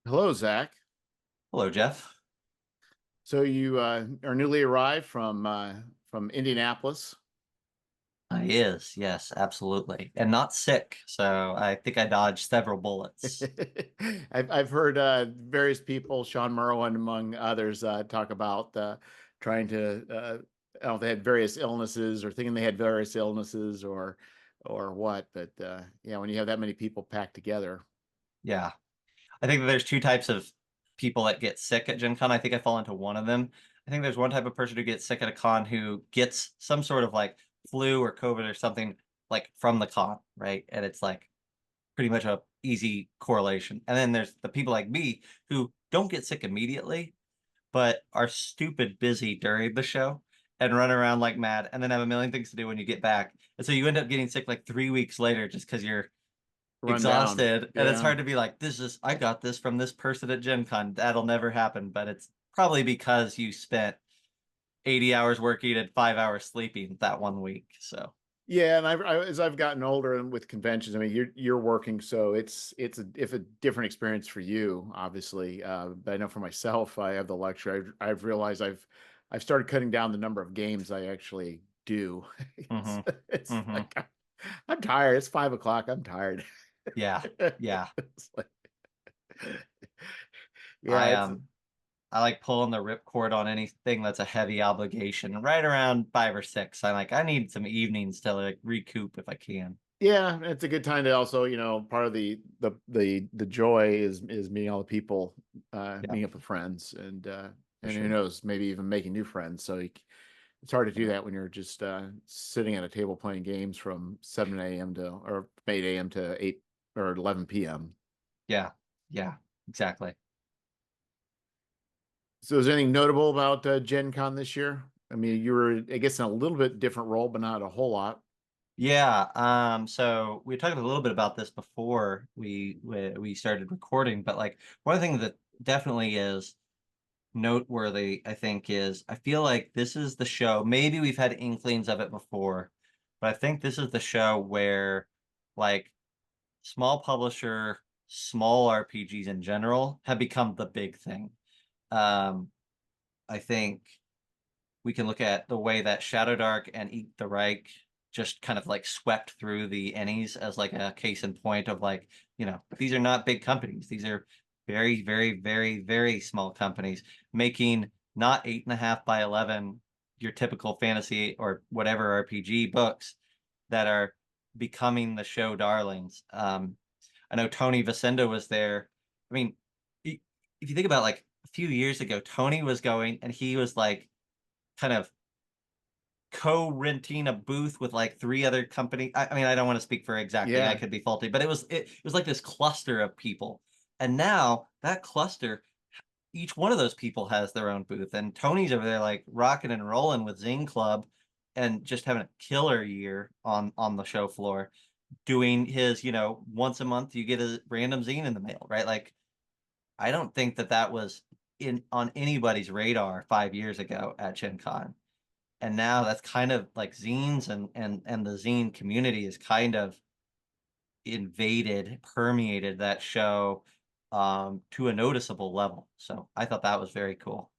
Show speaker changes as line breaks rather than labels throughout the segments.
Hello, Zach.
Hello, Jeff.
So you are newly arrived from Indianapolis.
Yes, absolutely. And not sick, so I think I dodged several bullets.
I've heard various people, Sean Merwin among others, talk about trying to. I don't know if they had various illnesses or thinking they had various illnesses or what, but yeah, when you have that many people packed together,
Yeah. I think that there's two types of people that get sick at Gen Con. I think I fall into one of them. I think there's one type of person who gets sick at a con who gets some sort of like flu or COVID or something like from the con, right? And it's like pretty much a easy correlation. And then there's the people like me who don't get sick immediately, but are stupid busy during the show and run around like mad and then have a million things to do when you get back. And so you end up getting sick like 3 weeks later just because you're
run down.
exhausted. And it's
Yeah.
hard to be like, I got this from this person at Gen Con. That'll never happen. But it's probably because you spent 80 hours working and 5 hours sleeping that one week. So,
Yeah, and as I've gotten older and with conventions, I mean, you're working, so it's a different experience for you, obviously. But I know for myself, I have the luxury. I've realized I've started cutting down the number of games I actually do. It's,
hmm
it's
hmm
like I'm tired. It's 5 o'clock. I'm tired.
yeah, yeah.
It's like, yeah,
I
it's
um I like pulling the ripcord on anything that's a heavy obligation. Right around 5 or 6, I'm like, I need some evenings to like recoup if I can.
Yeah, it's a good time to also, part of the joy is meeting all the people,
Yeah,
meeting up with friends,
for
and who
sure.
knows, maybe even making new friends. So it's hard to do
Yeah.
that when you're just sitting at a table playing games from 7 a.m. to or 8 a.m. to 8 or 11 p.m.
Yeah, yeah, exactly.
So is there anything notable about Gen Con this year? I mean, you were, I guess, in a little bit different role, but not a whole lot.
Yeah, so we talked a little bit about this before we started recording, but like one of the things that definitely is noteworthy, I think, is I feel like this is the show. Maybe we've had inklings of it before, but I think this is the show where like small publisher, small RPGs in general have become the big thing. Um, I think we can look at the way that Shadow Dark and Eat the Reich just kind of like swept through the Ennies as like a case in point of like, these are not big companies. These are very, very, very, very small companies making not 8.5 by 11, your typical fantasy or whatever RPG books that are becoming the show darlings. I know Tony Vicendo was there. I mean, if you think about like a few years ago, Tony was going and he was like kind of co-renting a booth with like three other companies. I mean, I don't want to speak for exactly. I
Yeah,
could be faulty, but it was like this cluster of people. And now that cluster, each one of those people has their own booth. And Tony's over there like rocking and rolling with Zine Club and just having a killer year on the show floor, doing his, once a month you get a random zine in the mail, right? Like I don't think that that was in on anybody's radar 5 years ago at Gen Con. And now that's kind of like zines and the zine community is kind of invaded, permeated that show to a noticeable level. So I thought that was very cool.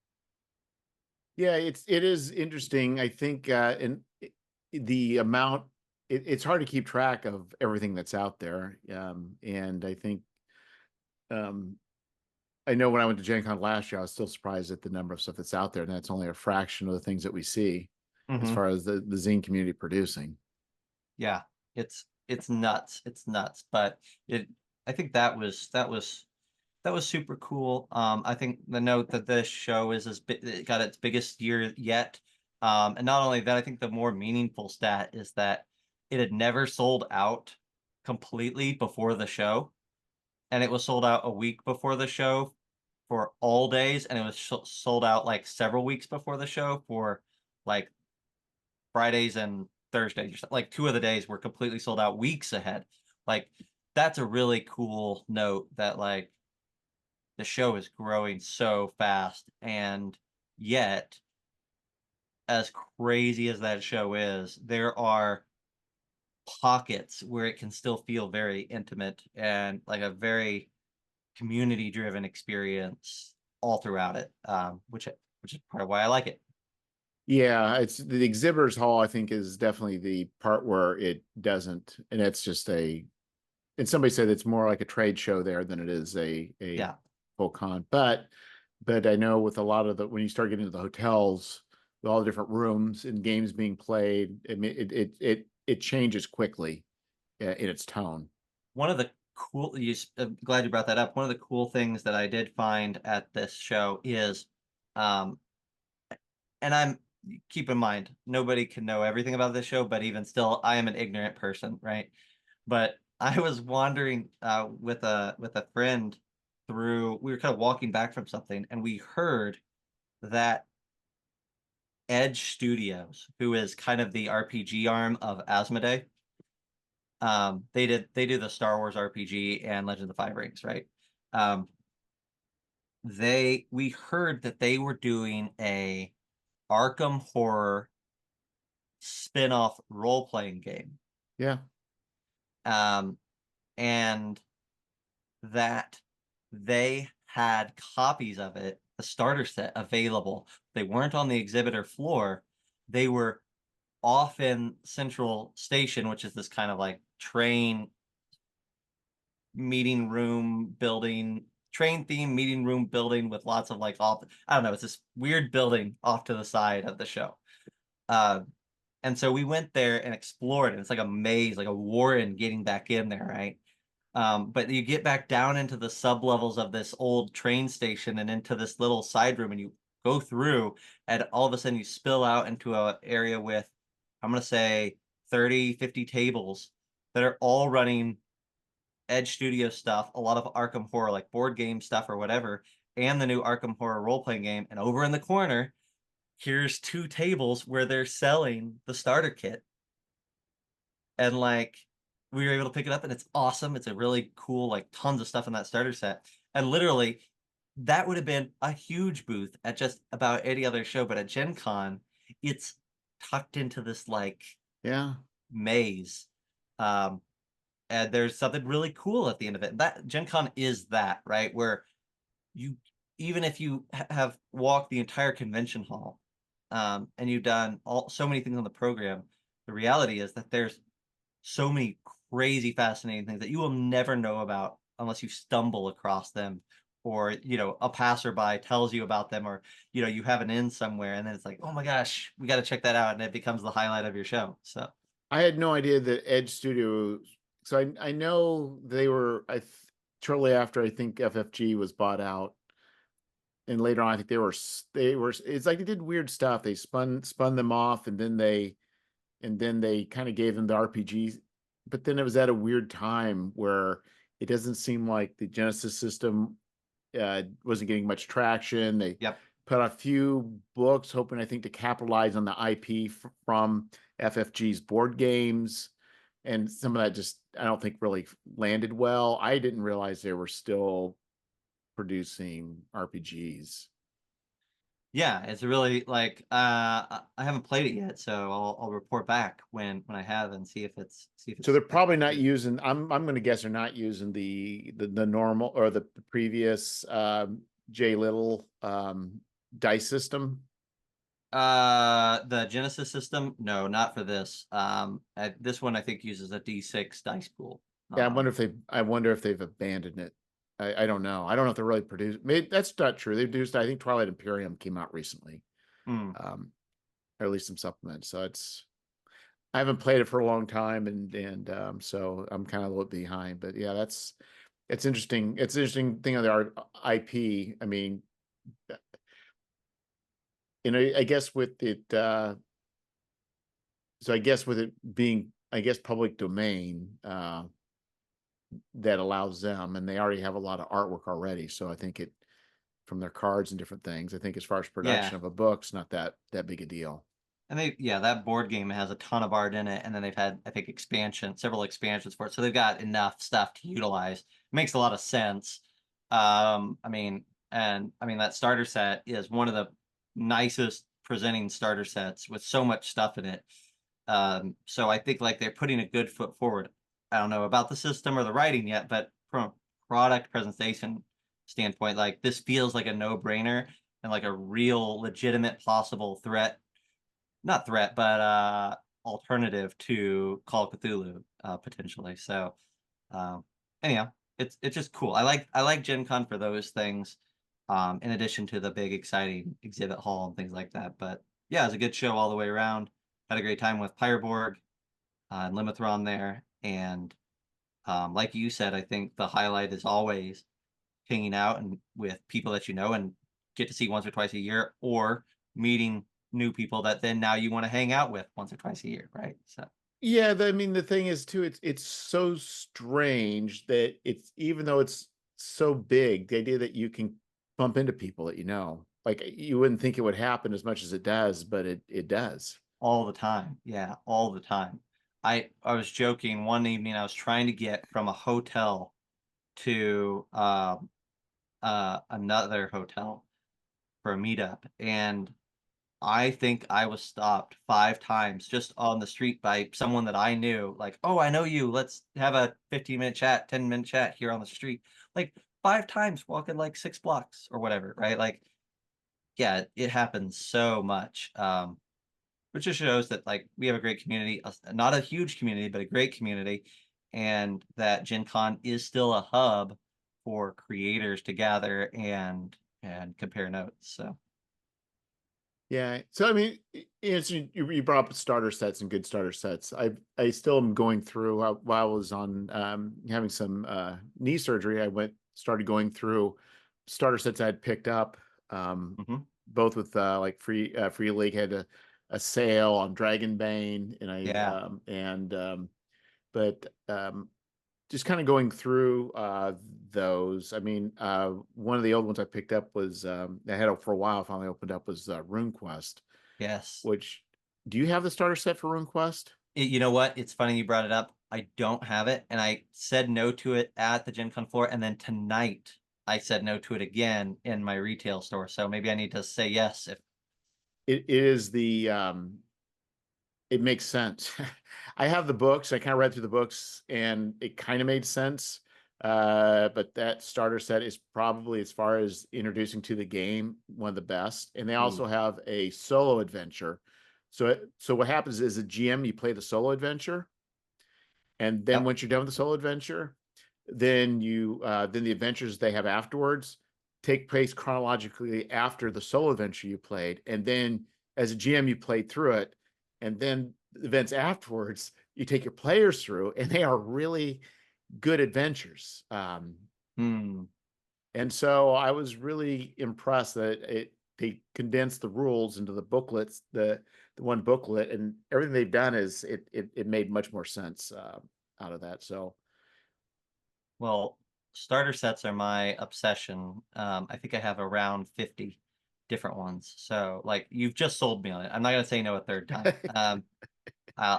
yeah, it is interesting. I think, and the amount it's hard to keep track of everything that's out there. And I think um, I know when I went to Gen Con last year, I was still surprised at the number of stuff that's out there, and that's only a fraction of the things that we see as
hmm
far as the zine community producing.
Yeah, it's nuts. It's nuts. But it I think that was super cool. I think the note that this show is it got its biggest year yet. And not only that, I think the more meaningful stat is that it had never sold out completely before the show, and it was sold out a week before the show for all days, and it was sold out like several weeks before the show for like Fridays and Thursdays. Like two of the days were completely sold out weeks ahead. Like that's a really cool note that like the show is growing so fast, and yet as crazy as that show is, there are pockets where it can still feel very intimate and like a very community driven experience all throughout it, which is part of why I like it.
Yeah, it's the exhibitors hall, I think, is definitely the part where it doesn't, and it's just and somebody said it's more like a trade show there than it is a
Yeah.
full con. But I know with a lot of when you start getting into the hotels, with all the different rooms and games being played, it changes quickly in its tone.
One of the I'm glad you brought that up. One of the cool things that I did find at this show is, um, and I'm keep in mind, nobody can know everything about this show, but even still, I am an ignorant person, right? But I was wandering with a friend through. We were kind of walking back from something, and we heard that Edge Studios, who is kind of the RPG arm of Asmodee, they do the Star Wars RPG and Legend of the Five Rings, right? Um, we heard that they were doing a Arkham Horror spin-off role-playing game.
Yeah,
Um, and that they had copies of it, the starter set available. They weren't on the exhibitor floor. They were off in Central Station, which is this kind of like train meeting room building, train theme meeting room building with lots of like off. I don't know. It's this weird building off to the side of the show. Uh, and so we went there and explored, and it's like a maze, like a warren getting back in there, right? But you get back down into the sub levels of this old train station and into this little side room, and you go through, and all of a sudden you spill out into an area with, I'm going to say 30, 50 tables that are all running Edge Studio stuff, a lot of Arkham Horror, like board game stuff or whatever, and the new Arkham Horror role playing game. And over in the corner, here's two tables where they're selling the starter kit. And like, we were able to pick it up, and it's awesome. It's a really cool, like, tons of stuff in that starter set. And literally, that would have been a huge booth at just about any other show. But at Gen Con, it's tucked into this like
yeah.
maze. Um, and there's something really cool at the end of it. That Gen Con is that, right? Where you, even if you have walked the entire convention hall, and you've done so many things on the program, the reality is that there's so many crazy, fascinating things that you will never know about unless you stumble across them, or a passerby tells you about them, or you have an in somewhere, and then it's like, oh my gosh, we got to check that out, and it becomes the highlight of your show. So
I had no idea that Edge Studio. So I know they were shortly after I think FFG was bought out, and later on I think they were it's like they did weird stuff. They spun them off, and then they kind of gave them the RPGs, but then it was at a weird time where it doesn't seem like the Genesis system wasn't getting much traction. They
yep.
put out a few books, hoping I think to capitalize on the IP from FFG's board games, and some of that just I don't think really landed well. I didn't realize they were still producing RPGs.
Yeah, it's really like I haven't played it yet, so I'll report back when I have, and see if
So
it's
they're probably not
good.
using. I'm going to guess they're not using the normal or the previous J Little dice system.
The Genesis system, no, not for this. This one I think uses a D6 dice pool.
Yeah, I wonder if they've abandoned it. I don't know. I don't know if they're really produced. Maybe that's not true. They produced. I think Twilight Imperium came out recently,
Hmm.
um, or at least some supplements. So I haven't played it for a long time, and so I'm kind of a little behind. But yeah, it's interesting. It's an interesting thing on the IP. I mean, I guess with it. So I guess with it being, I guess, public domain, that allows them, and they already have a lot of artwork already. So I think from their cards and different things, I think as far as
Yeah,
production of a book's not that big a deal.
and that board game has a ton of art in it, and then they've had, I think, several expansions for it, so they've got enough stuff to utilize. It makes a lot of sense. I mean that starter set is one of the nicest presenting starter sets with so much stuff in it. So I think like they're putting a good foot forward. I don't know about the system or the writing yet, but from a product presentation standpoint, like this feels like a no-brainer and like a real legitimate possible threat, not threat, but alternative to Call of Cthulhu potentially. So um, anyhow, it's just cool. I like Gen Con for those things, in addition to the big exciting exhibit hall and things like that. But yeah, it was a good show all the way around. Had a great time with Pyreborg and Limithron there, and like you said, I think the highlight is always hanging out and with people that you know and get to see once or twice a year, or meeting new people that then now you want to hang out with once or twice a year, right? So
Yeah, I mean the thing is too, it's so strange that it's, even though it's so big, the idea that you can bump into people that you know, like you wouldn't think it would happen as much as it does, but it does.
all the time, yeah, all the time. I was joking one evening. I was trying to get from a hotel to another hotel for a meetup, and I think I was stopped 5 times just on the street by someone that I knew. Like, oh, I know you. Let's have a 15-minute chat, 10-minute chat here on the street. Like 5 times walking like 6 blocks or whatever, right? Like, yeah, it happens so much. Which just shows that like we have a great community, not a huge community, but a great community, and that Gen Con is still a hub for creators to gather and compare notes. So
Yeah. So I mean, you brought up starter sets and good starter sets. I still am going through, while I was on having some knee surgery. I started going through starter sets I had picked up,
mhm.
both with like Free League had a sale on Dragonbane, and
Yeah,
but just kind of going through those. I mean, one of the old ones I picked up was, I had it for a while, finally opened up, was RuneQuest.
yes.
Which, do you have the starter set for RuneQuest?
You know what? It's funny you brought it up. I don't have it, and I said no to it at the Gen Con floor, and then tonight I said no to it again in my retail store. So maybe I need to say yes if
It is the it makes sense. I have the books. I kind of read through the books and it kind of made sense. But that starter set is probably, as far as introducing to the game, one of the best. And they also
ooh,
have a solo adventure. So what happens is, a GM, you play the solo adventure, and then
yep.
once you're done with the solo adventure, then the adventures they have afterwards take place chronologically after the solo adventure you played, and then as a GM you played through it, and then the events afterwards you take your players through, and they are really good adventures.
Hmm.
And so I was really impressed that they condensed the rules into the booklets, the one booklet, and everything they've done is it made much more sense out of that. So
Well, starter sets are my obsession. I think I have around 50 different ones. So like you've just sold me on it. I'm not gonna say no a third time. Uh,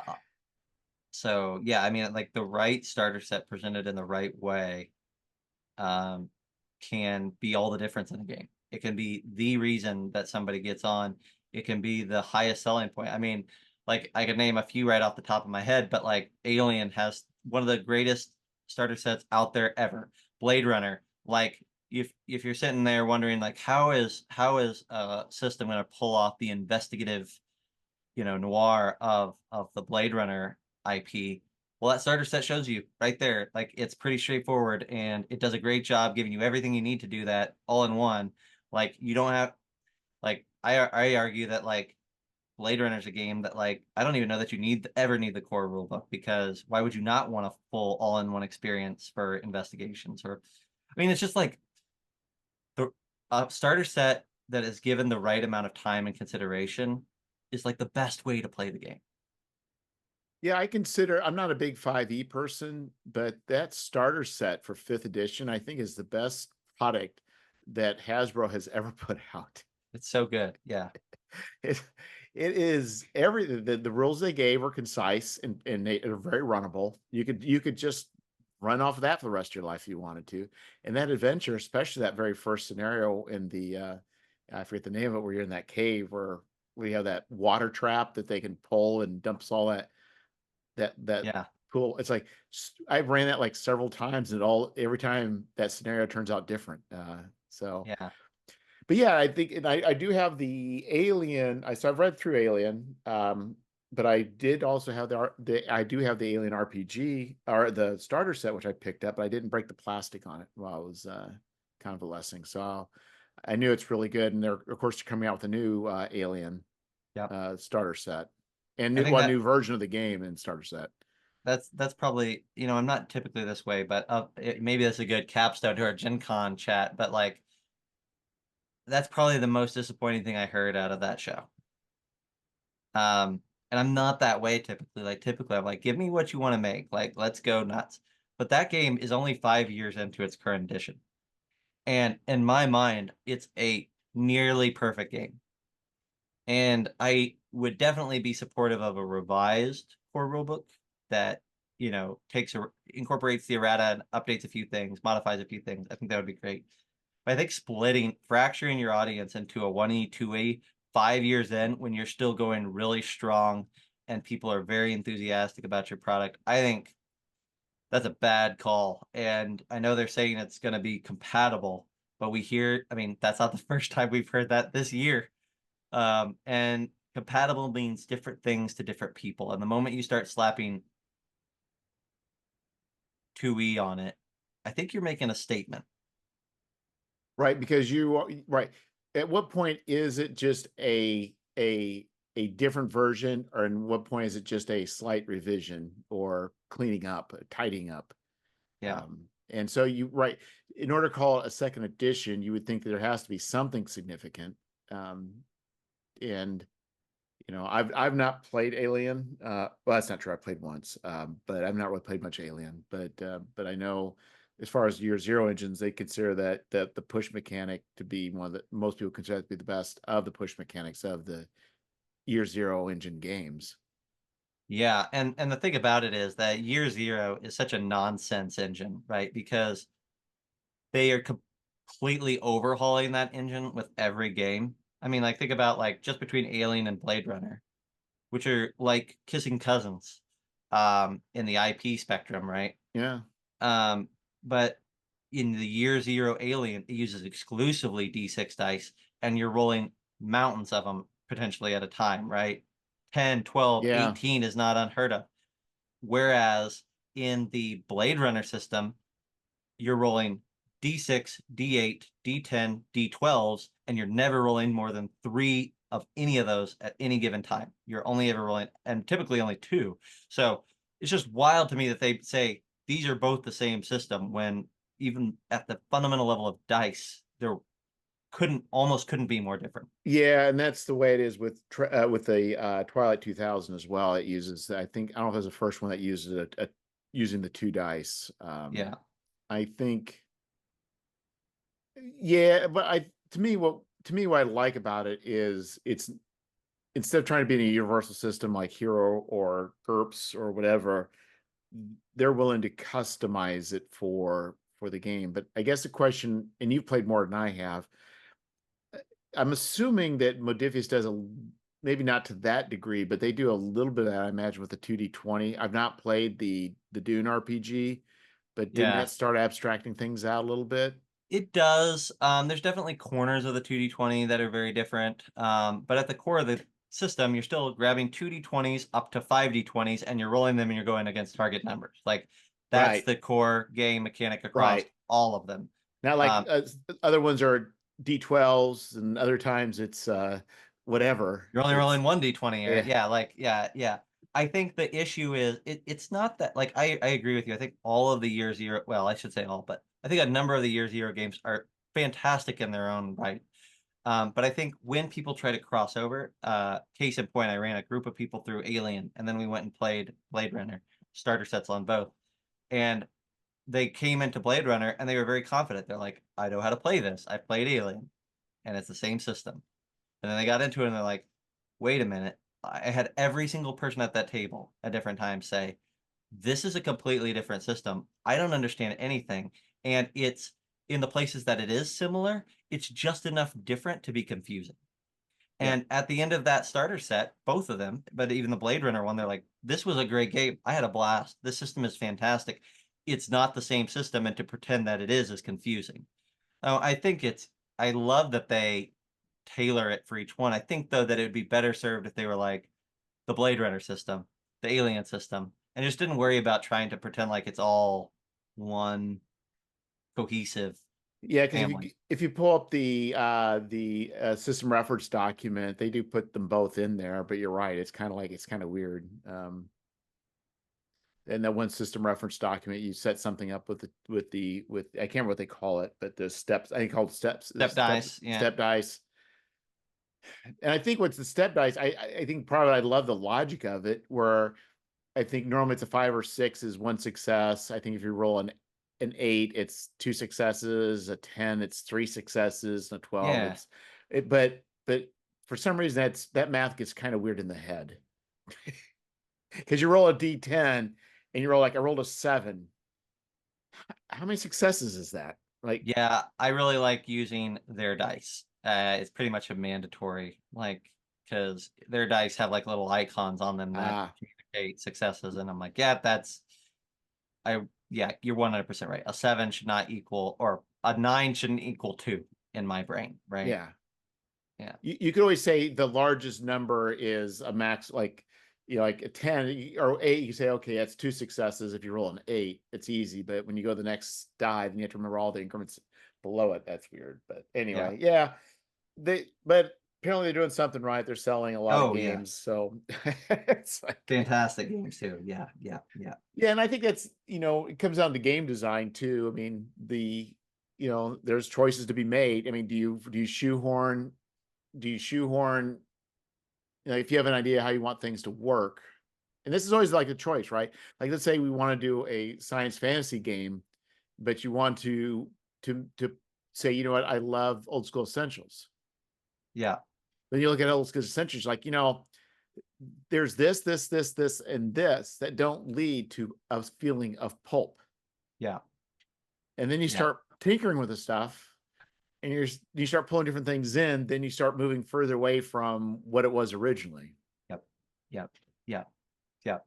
so yeah, I mean like the right starter set presented in the right way um, can be all the difference in a game. It can be the reason that somebody gets on. It can be the highest selling point. I mean, like I could name a few right off the top of my head, but like Alien has one of the greatest starter sets out there ever. Blade Runner, like if you're sitting there wondering like how is a system going to pull off the investigative, noir of the Blade Runner IP. Well, that starter set shows you right there. Like it's pretty straightforward and it does a great job giving you everything you need to do that all in one. Like you don't have like I argue that like Blade Runner is a game that like I don't even know that you ever need the core rulebook, because why would you not want a full all-in-one experience for investigations? Or I mean it's just like the starter set that is given the right amount of time and consideration is like the best way to play the game.
yeah, I'm not a big 5e person, but that starter set for 5th edition, I think, is the best product that Hasbro has ever put out.
It's so good. Yeah.
It, it is the rules they gave are concise, and they are very runnable. You could just run off of that for the rest of your life if you wanted to. And that adventure, especially that very first scenario in the I forget the name of it, where you're in that cave where we have that water trap that they can pull and dumps all that
Yeah.
cool. It's like I've ran that like several times, and every time that scenario turns out different. So,
Yeah.
but yeah, I think, and I do have the Alien. So I've read through Alien, but I did also have I do have the Alien RPG or the starter set, which I picked up, but I didn't break the plastic on it while I was kind of a lessing. So I knew it's really good, and they're of course coming out with a new Alien
Yep.
starter set and
I think
new version of the game and starter set.
that's probably, I'm not typically this way, but maybe that's a good capstone to our Gen Con chat, but like that's probably the most disappointing thing I heard out of that show. And I'm not that way typically. Like typically I'm like, give me what you want to make. Like, let's go nuts. But that game is only 5 years into its current edition. And in my mind, it's a nearly perfect game. And I would definitely be supportive of a revised core rulebook that, incorporates the errata and updates a few things, modifies a few things. I think that would be great. But I think fracturing your audience into a 1E, 2E, 5 years in when you're still going really strong and people are very enthusiastic about your product, I think that's a bad call. And I know they're saying it's going to be compatible, but I mean, that's not the first time we've heard that this year. And compatible means different things to different people. And the moment you start slapping 2E on it, I think you're making a statement.
Right, because right. At what point is it just a different version, or in what point is it just a slight revision or cleaning up, tidying up?
Yeah.
And so right, in order to call it a second edition, you would think that there has to be something significant. And I've not played Alien. Well, that's not true. I played once, but I've not really played much Alien. But I know, as far as Year Zero engines, they consider that the push mechanic to be one of the most people consider to be the best of the push mechanics of the Year Zero engine games.
Yeah, and the thing about it is that Year Zero is such a nonsense engine, right? Because they are completely overhauling that engine with every game. I mean, like think about like just between Alien and Blade Runner, which are like kissing cousins, in the IP spectrum, right?
Yeah,
Um, but in the Year Zero Alien, it uses exclusively D6 dice, and you're rolling mountains of them potentially at a time, right? 10, 12,
yeah,
18 is not unheard of. Whereas in the Blade Runner system, you're rolling D6, D8, D10, D12s, and you're never rolling more than three of any of those at any given time. You're only ever rolling, and typically only two. So it's just wild to me that they say these are both the same system when even at the fundamental level of dice, there almost couldn't be more different.
yeah, and that's the way it is with the Twilight 2000 as well. It uses, I think, I don't know if it was the first one that uses using the two dice.
Yeah.
I think. Yeah, but what I like about it is it's, instead of trying to be in a universal system like Hero or GURPS or whatever, they're willing to customize it for the game. But I guess the question, and you've played more than I have, I'm assuming that Modifius does maybe not to that degree, but they do a little bit of that, I imagine, with the 2D20. I've not played the Dune RPG, but didn't
Yeah.
that start abstracting things out a little bit?
It does. There's definitely corners of the 2D20 that are very different. But at the core of the system, you're still grabbing 2D20s up to 5D20s and you're rolling them and you're going against target numbers. Like that's
Right,
the core game mechanic across
right.
all of them.
Not like
Um,
other ones are D12s, and other times it's whatever.
you're only
It's
rolling 1D20 or
yeah,
yeah, like yeah. I think the issue is it's not that like I agree with you. I think all of the Year Zero, well, I should say all, but I think a number of the Year Zero games are fantastic in their own right. But I think when people try to cross over, case in point, I ran a group of people through Alien, and then we went and played Blade Runner, starter sets on both. And they came into Blade Runner and they were very confident. They're like, I know how to play this. I played Alien, and it's the same system. And then they got into it and they're like, wait a minute. I had every single person at that table at different times say, this is a completely different system. I don't understand anything. And it's in the places that it is similar, it's just enough different to be confusing.
Yeah.
And at the end of that starter set, both of them, but even the Blade Runner one, they're like, this was a great game. I had a blast. This system is fantastic. It's not the same system, and to pretend that it is confusing. Oh, I love that they tailor it for each one. I think, though, that it would be better served if they were like the Blade Runner system, the Alien system, and just didn't worry about trying to pretend like it's all one cohesive
Yeah, because
family.
if you pull up the system reference document, they do put them both in there, but you're right, it's kind of weird. And that one system reference document, you set something up with I can't remember what they call it, but the steps, I think called steps, the
Step dice, yeah.
step dice. And I think what's the step dice, I think probably I love the logic of it, where I think normally it's a 5 or 6 is one success. I think if you roll an 8, it's 2 successes. A 10, it's 3 successes. And a 12,
Yeah.
but for some reason that math gets kind of weird in the head. Because you roll a D10 and you roll like I rolled a 7. How many successes is that? Like,
Yeah, I really like using their dice. It's pretty much a mandatory, like, because their dice have like little icons on them that
ah,
communicate successes, and I'm like, yeah, you're 100% right. A 7 should not equal, or a 9 shouldn't equal 2 in my brain, right?
yeah.
Yeah,
You could always say the largest number is a max, like, like a 10 or 8, you say, okay, that's 2 successes. If you roll an 8, it's easy. But when you go to the next die, then you have to remember all the increments below it. That's weird. But
yeah.
anyway, yeah. But apparently they're doing something right. They're selling a lot of
Oh yeah,
games. So it's like,
fantastic games too. Yeah, yeah, yeah,
yeah, and I think that's, it comes down to game design too. I mean, there's choices to be made. I mean, do you shoehorn, if you have an idea how you want things to work, and this is always like a choice, right? Like, let's say we want to do a science fantasy game, but you want to say, you know what, I love old school essentials.
yeah,
Then you look at old school essentials, like, there's this, and this that don't lead to a feeling of pulp.
yeah,
And then you
yeah.
start tinkering with the stuff, and you start pulling different things in, then you start moving further away from what it was originally.
Yep, yep, yep, yep.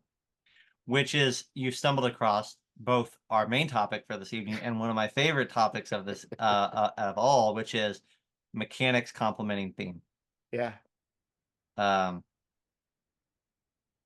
Which is, you stumbled across both our main topic for this evening and one of my favorite topics of this of all, which is mechanics complementing theme.
Yeah.
Um,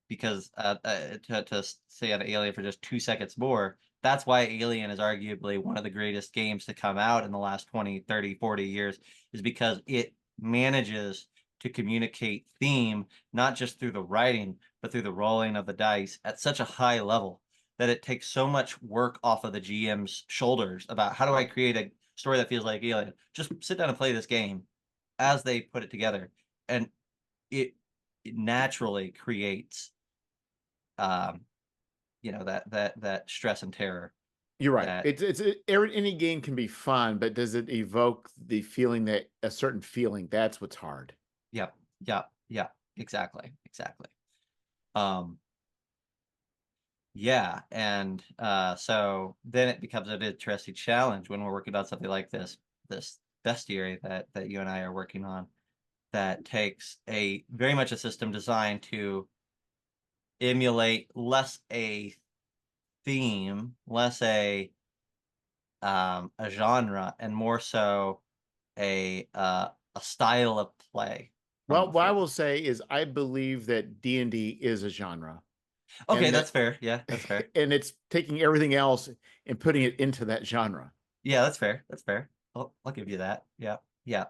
because to say on Alien for just 2 seconds more, that's why Alien is arguably one of the greatest games to come out in the last 20, 30, 40 years, is because it manages to communicate theme, not just through the writing, but through the rolling of the dice at such a high level that it takes so much work off of the GM's shoulders about how do I create a story that feels like Alien. Just sit down and play this game as they put it together. And it naturally creates um, that stress and terror
You're right.
that,
Any game can be fun, but does it evoke the feeling, that a certain feeling? That's what's hard.
yep, yep, yep, exactly, exactly. Um, yeah, and so then it becomes an interesting challenge when we're working on something like this bestiary that you and I are working on, that takes a very much a system designed to emulate less a theme, less a genre, and more so a style of play from
Well, what I
before.
will say is I believe that D&D is a genre,
Okay,
and
that's
that
fair. Yeah, that's fair.
and it's taking everything else and putting it into that genre.
Yeah, that's fair. That's fair. I'll give you that. Yeah, yeah.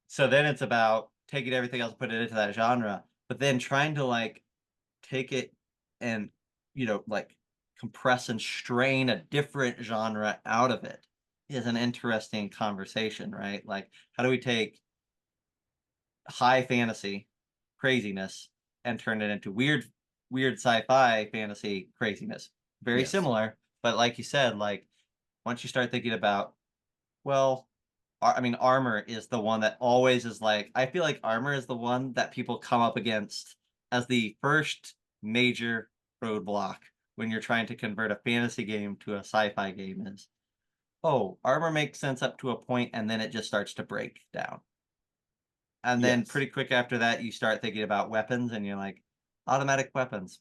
So then it's about taking everything else, put it into that genre, but then trying to like take it and like compress and strain a different genre out of it is an interesting conversation, right? Like, how do we take high fantasy craziness and turn it into weird sci-fi fantasy craziness? Very
Yes.
similar, but like you said, like, once you start thinking about, well, I mean, armor is the one that always is like, I feel like armor is the one that people come up against as the first major roadblock when you're trying to convert a fantasy game to a sci-fi game. Is, oh, armor makes sense up to a point and then it just starts to break down. And then
Yes.
pretty quick after that, you start thinking about weapons, and you're like, automatic weapons.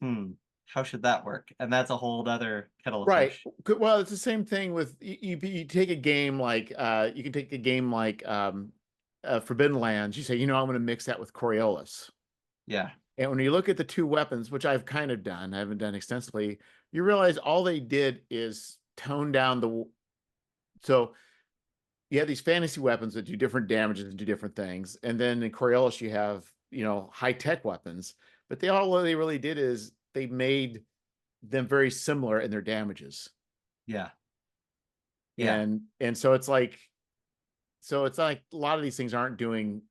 How should that work? And that's a whole other kettle of
Right.
fish.
Well, it's the same thing with you take a game like you can take a game like Forbidden Lands. You say, I'm going to mix that with Coriolis.
Yeah.
And when you look at the two weapons, which I've kind of done, I haven't done extensively, you realize all they did is tone down the. So you have these fantasy weapons that do different damages and do different things, and then in Coriolis you have high tech weapons, but all they really did is they made them very similar in their damages.
Yeah. Yeah.
And so it's like a lot of these things aren't doing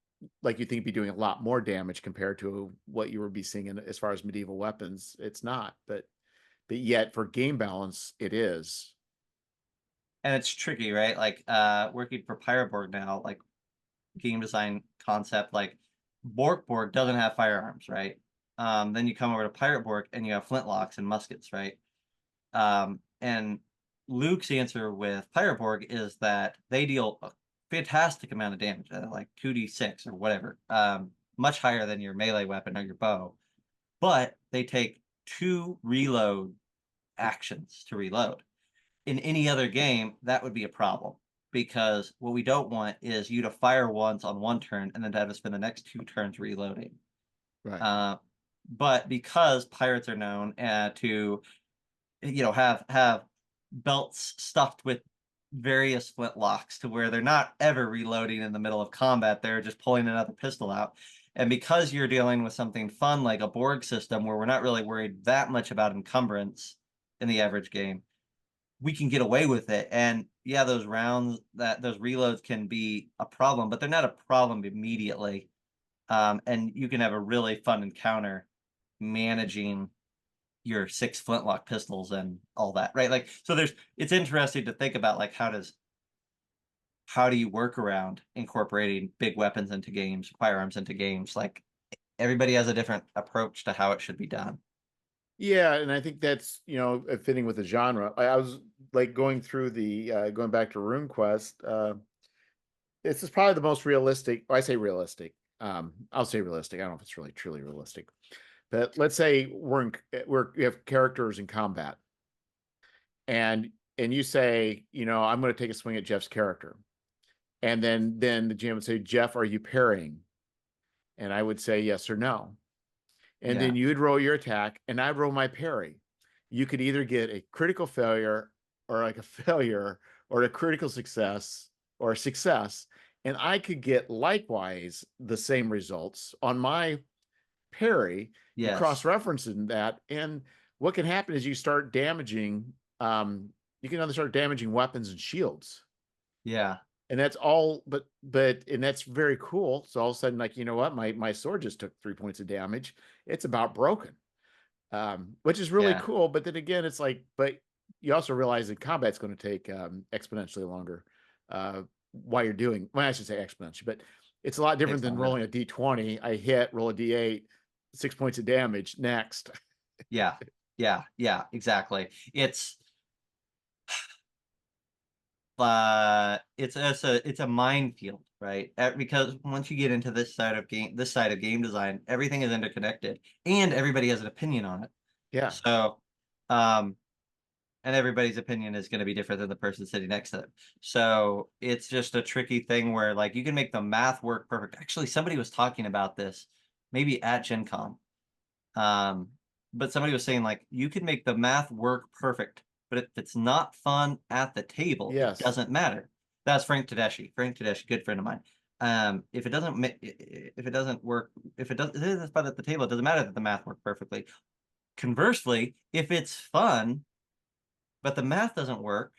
like you think you'd be doing a lot more damage compared to what you would be seeing as far as medieval weapons. It's not, but yet for game balance, it is.
And it's tricky, right? Like working for Pirate Borg now, like game design concept, like Borg doesn't have firearms, right? Then you come over to Pirate Borg and you have flintlocks and muskets, right? And Luke's answer with Pirate Borg is that they deal a fantastic amount of damage, like 2d6 or whatever, much higher than your melee weapon or your bow. But they take 2 reload actions to reload. In any other game, that would be a problem, because what we don't want is you to fire once on one turn and then to have to spend the next 2 turns reloading.
Right.
But because pirates are known to have belts stuffed with various flintlocks to where they're not ever reloading in the middle of combat, they're just pulling another pistol out. And because you're dealing with something fun like a Borg system where we're not really worried that much about encumbrance in the average game, we can get away with it. And yeah, those reloads can be a problem, but they're not a problem immediately. And you can have a really fun encounter managing your 6 flintlock pistols and all that, right? Like, so it's interesting to think about, like, how do you work around incorporating big weapons into games, firearms into games? Like, everybody has a different approach to how it should be done.
Yeah, and I think that's fitting with the genre. I was like going back to RuneQuest. This is probably the most realistic. I say realistic. I'll say realistic. I don't know if it's really truly realistic. But let's say we have characters in combat, and you say, I'm going to take a swing at Jeff's character, and then the GM would say, Jeff, are you parrying? And I would say yes or no. And
Yeah.
then you'd roll your attack, and I'd roll my parry. You could either get a critical failure, or like a failure, or a critical success, or a success, and I could get likewise the same results on my parry. You
Yes.
cross-reference in that, and what can happen is you can either start damaging weapons and shields,
Yeah.
and that's all. But and that's very cool. So all of a sudden, like, what, my sword just took 3 points of damage. It's about broken, which is really
Yeah.
cool. But then again, it's like, but you also realize that combat's going to take exponentially longer while you're doing. Well, I should say exponentially, but it's a lot different
Takes
than
longer.
rolling a d20. I hit, roll a d8, 6 points of damage. Next.
Yeah. Yeah. Yeah. Exactly. It's a minefield, right? Because once you get into this side of game design, everything is interconnected, and everybody has an opinion on it.
Yeah.
So, um, and everybody's opinion is going to be different than the person sitting next to them. So it's just a tricky thing where, like, you can make the math work perfect. Actually, somebody was talking about this, maybe at Gen Con. But somebody was saying, like, you can make the math work perfect, but if it's not fun at the table, it
Yes.
doesn't matter. That's Frank Tedeschi. Frank Tedeschi, good friend of mine. If it doesn't work, if it isn't fun at the table, it doesn't matter that the math worked perfectly. Conversely, if it's fun, but the math doesn't work,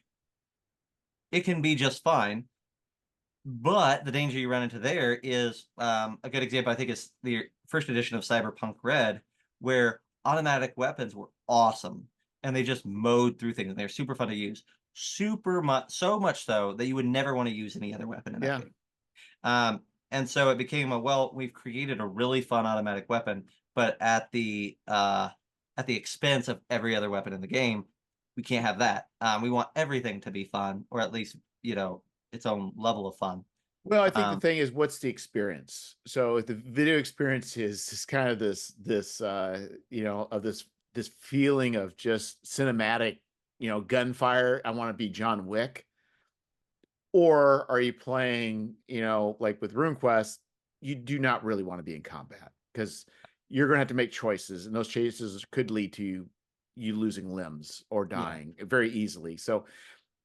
it can be just fine. But the danger you run into there is a good example, I think, is the first edition of Cyberpunk Red, where automatic weapons were awesome and they just mowed through things and they're super fun to use. So much so that you would never want to use any other weapon in that
Yeah.
game. And so it became we've created a really fun automatic weapon, but at the expense of every other weapon in the game. We can't have that. We want everything to be fun, or at least, its own level of fun.
Well, I think the
Um,
thing is, what's the experience? So if the video experience is kind of this of this feeling of just cinematic, gunfire. I want to be John Wick. Or are you playing, like with RuneQuest, you do not really want to be in combat because you're going to have to make choices, and those choices could lead to you losing limbs or
yeah,
dying very easily. So,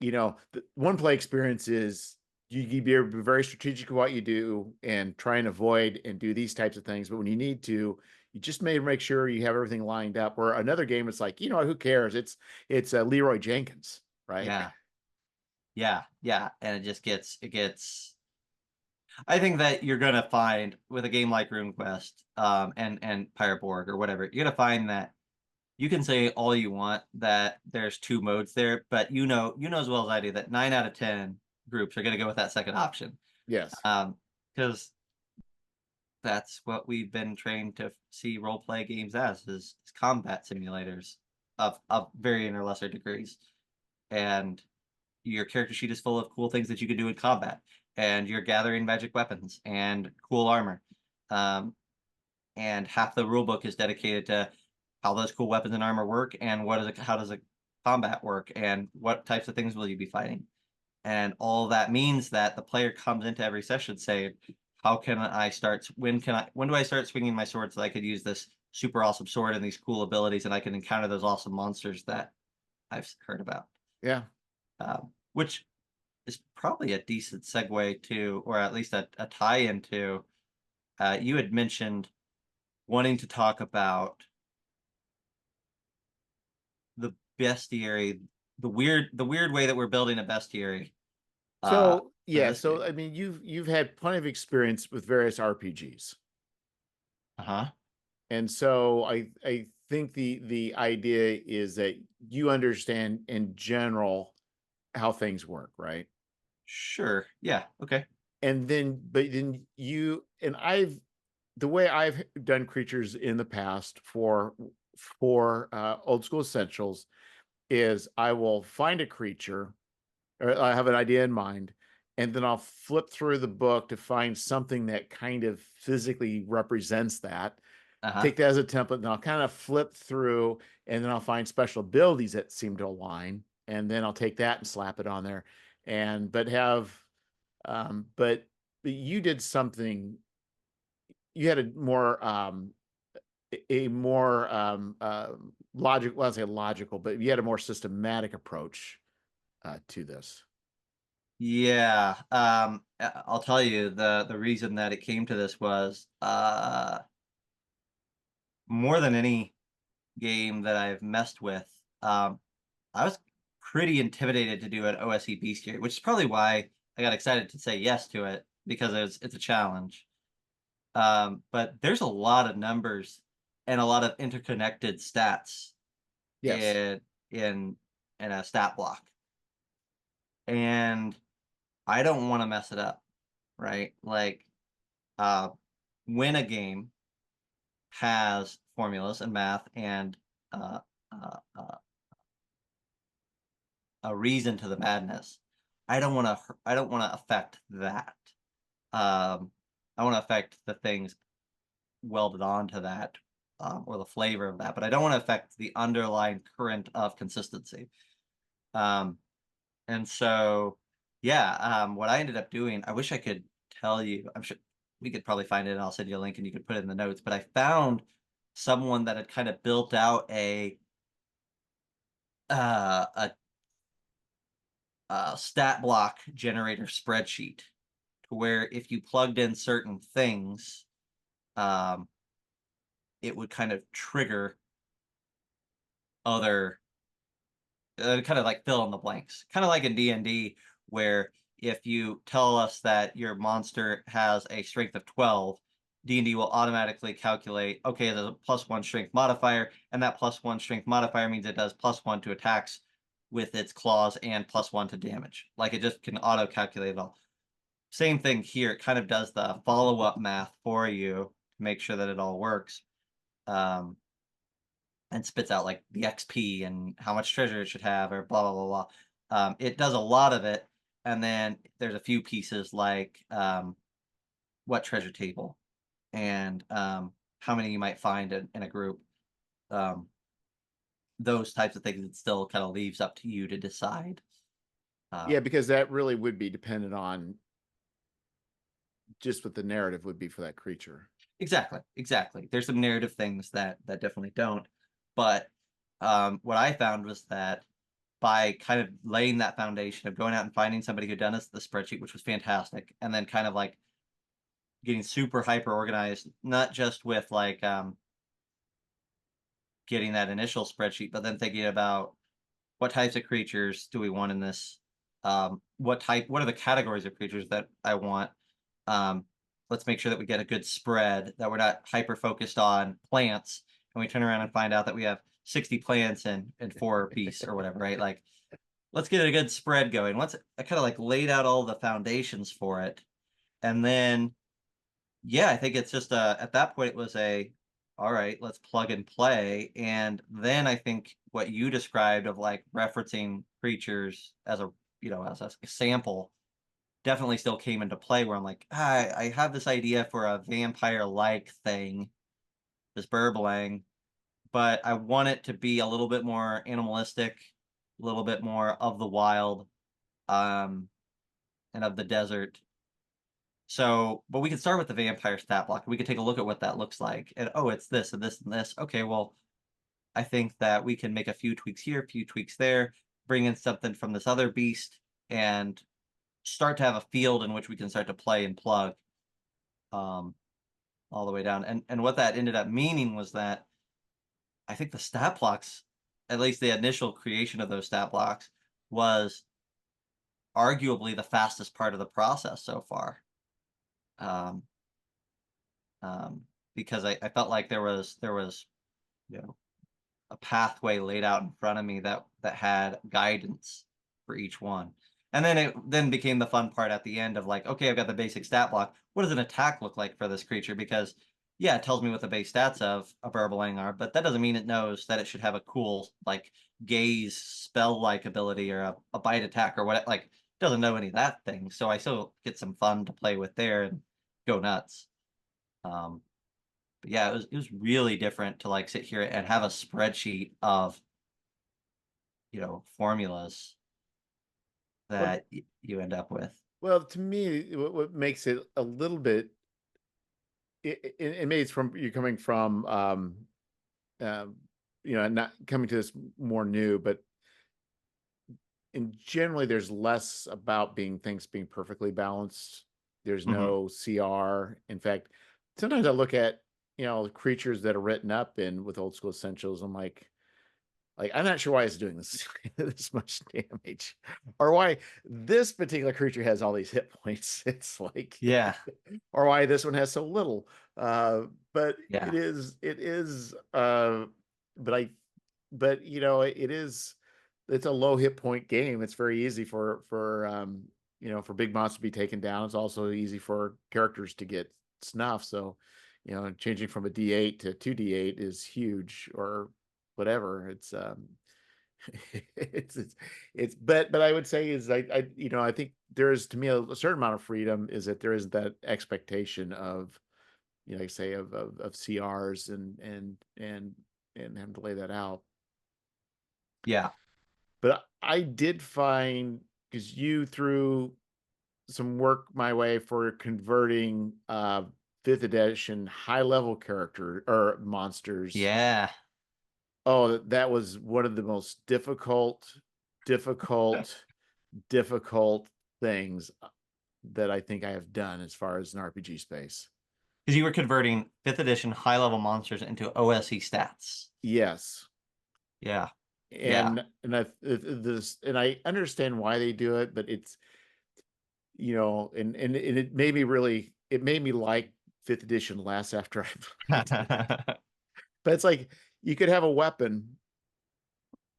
the one play experience is you be very strategic of what you do and try and avoid and do these types of things. But when you need to, you just may make sure you have everything lined up. Or another game, it's like, who cares? It's Leroy Jenkins, right?
yeah, yeah, and it gets. I think that you're gonna find with a game like RuneQuest, and Pirate Borg or whatever, you're gonna find that you can say all you want that there's two modes there, but you know as well as I do that 9 out of 10 groups are gonna go with that second option.
Yes.
Because that's what we've been trained to see role play games as is combat simulators of varying or lesser degrees. And your character sheet is full of cool things that you can do in combat, and you're gathering magic weapons and cool armor. Um, and half the rule book is dedicated to how those cool weapons and armor work, and how does a combat work, and what types of things will you be fighting. And all that means that the player comes into every session saying, how can I start? When do I start swinging my sword so I could use this super awesome sword and these cool abilities, and I can encounter those awesome monsters that I've heard about.
Yeah.
Which is probably a decent segue to, or at least a tie into, you had mentioned wanting to talk about the bestiary, the weird way that we're building a bestiary
So
for
yeah,
this
so
game.
I mean, you've had plenty of experience with various RPGs,
Uh-huh.
and so I think the idea is that you understand in general how things work, right?
Sure. Yeah. Okay.
And then, but then the way I've done creatures in the past for old school essentials is I will find a creature or I have an idea in mind, and then I'll flip through the book to find something that kind of physically represents that.
Uh-huh.
Take that as a template, and I'll kind of flip through, and then I'll find special abilities that seem to align, and then I'll take that and slap it on there. And but have but you did something. You had a more logical. Well, I say logical, but you had a more systematic approach to this.
Yeah. I'll tell you the reason that it came to this was more than any game that I've messed with. I was pretty intimidated to do an OSE bestiary, which is probably why I got excited to say yes to it because it's a challenge. But there's a lot of numbers and a lot of interconnected stats
Yes.
in in in a stat block, and I don't want to mess it up, right? Like, uh, when a game has formulas and math and uh, uh, uh, a reason to the madness, I don't want to affect that. Um, I want to affect the things welded onto that, or the flavor of that, but I don't want to affect the underlying current of consistency. Um, and so, yeah, what I ended up doing, I wish I could tell you. I'm sure we could probably find it, and I'll send you a link, and you could put it in the notes. But I found someone that had kind of built out uh, a, a stat block generator spreadsheet to where if you plugged in certain things, um, it would kind of trigger other, kind of like fill in the blanks, kind of like in D&D, where if you tell us that your monster has a strength of 12, D&D will automatically calculate, okay, there's a +1 strength modifier, and that +1 strength modifier means it does +1 to attacks with its claws and +1 to damage. Like, it just can auto calculate it all. Same thing here. It kind of does the follow-up math for you to make sure that it all works. Um, and spits out like the XP and how much treasure it should have, or blah blah blah blah. It does a lot of it, and then there's a few pieces like what treasure table and how many you might find in a group. Um, those types of things, it still kind of leaves up to you to decide.
Yeah, because that really would be dependent on just what the narrative would be for that creature.
Exactly, exactly. There's some narrative things that definitely don't, but what I found was that by kind of laying that foundation of going out and finding somebody who'd done us the spreadsheet, which was fantastic, and then kind of like getting super hyper organized, not just with like getting that initial spreadsheet, but then thinking about what types of creatures do we want in this? What are the categories of creatures that I want? Um, let's make sure that we get a good spread, that we're not hyper focused on plants, and we turn around and find out that we have 60 plants and 4 beasts or whatever, right? Like, let's get a good spread going. I kind of like laid out all the foundations for it. And then, yeah, I think it's just at that point, it was all right, let's plug and play. And then I think what you described of like referencing creatures as as a sample definitely still came into play where I'm like, I have this idea for a vampire-like thing, this Burbling, but I want it to be a little bit more animalistic, a little bit more of the wild, and of the desert. So, but we could start with the vampire stat block. We could take a look at what that looks like. And oh, it's this and this and this. Okay, well, I think that we can make a few tweaks here, a few tweaks there, bring in something from this other beast, and start to have a field in which we can start to play and plug um, all the way down. And what that ended up meaning was that I think the stat blocks, at least the initial creation of those stat blocks, was arguably the fastest part of the process so far. Um, um, because I felt like there was you know a pathway laid out in front of me that had guidance for each one. And then it then became the fun part at the end of like, okay, I've got the basic stat block. What does an attack look like for this creature? Because yeah, it tells me what the base stats of a burbling are, but that doesn't mean it knows that it should have a cool like gaze spell like ability or a bite attack or what like it doesn't know any of that thing. So I still get some fun to play with there and go nuts. Um, but yeah, it was really different to like sit here and have a spreadsheet of formulas
Well,
that you end up with.
well, to me, what makes it a little bit, maybe it's from you coming from, um, not coming to this more new, but in generally, there's less about things being perfectly balanced. There's
Hmm.
no CR. In fact, sometimes I look at, creatures that are written up in with old school essentials. I'm like I'm not sure why it's doing this this much damage, or why this particular creature has all these hit points. It's like,
Yeah,
or why this one has so little. But
yeah,
but I, but it is, it's a low hit point game. It's very easy for big monsters to be taken down. It's also easy for characters to get snuffed. So, changing from a D8 to 2D8 is huge, or whatever. But I would say is I think there is, to me, a certain amount of freedom is that there is that expectation of, like say of CRs and having to lay that out.
yeah,
But I did find, because you threw some work my way for converting fifth edition high level character or monsters.
yeah.
Oh, that was one of the most difficult, difficult things that I think I have done as far as an RPG space.
Because you were converting fifth edition high level monsters into OSE stats.
Yes.
Yeah, yeah.
And I understand why they do it, but it's, and it made me like fifth edition less after but it's like you could have a weapon,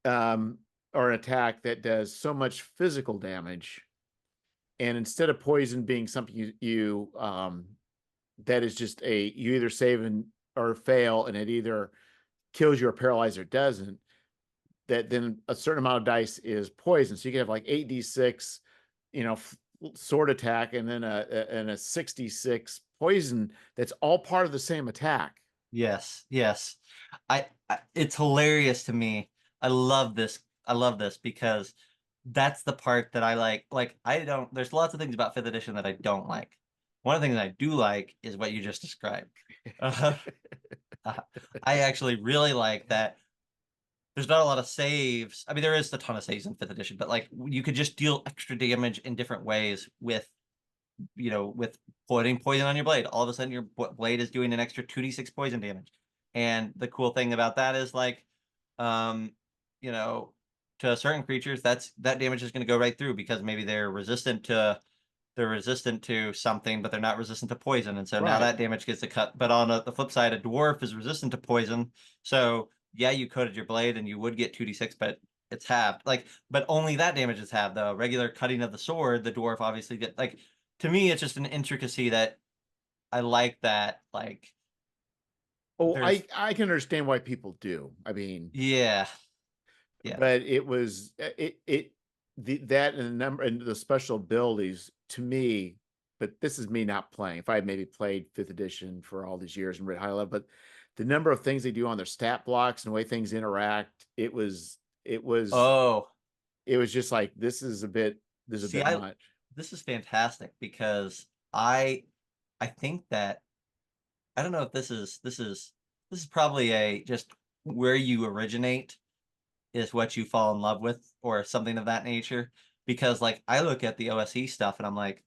um, or an attack that does so much physical damage, and instead of poison being something that is just you either save or fail, and it either kills you or paralyzes or doesn't, that then a certain amount of dice is poison. So you can have like 8d6 sword attack and then a 66 poison that's all part of the same attack.
Yes, yes. It's hilarious to me. I love this. I love this because that's the part that I like. Like I don't there's lots of things about 5th edition that I don't like. One of the things I do like is what you just described. Uh, I actually really like that there's not a lot of saves. I mean, there is a ton of saves in 5th edition, but like you could just deal extra damage in different ways with with putting poison on your blade. All of a sudden, your blade is doing an extra 2d6 poison damage. And the cool thing about that is like, um, you know, to certain creatures, that damage is going to go right through because maybe they're resistant to something, but they're not resistant to poison, and so now
Right.
that damage gets a cut. But on the flip side, a dwarf is resistant to poison, so yeah, you coated your blade and you would get 2d6, but it's halved. Like, but only that damage is halved. The regular cutting of the sword, the dwarf obviously get like. To me, it's just an intricacy that I like. That like,
Oh,
there's
I can understand why people do. I mean,
yeah, yeah.
but it was that and the number and the special abilities to me. But this is me not playing. If I had maybe played 5th edition for all these years and read high level, but the number of things they do on their stat blocks and the way things interact, it was
Oh,
it was just like this is a
see,
bit
I
much.
this is fantastic because I think that I don't know if this is probably a just where you originate is what you fall in love with or something of that nature. Because like I look at the OSE stuff and I'm like,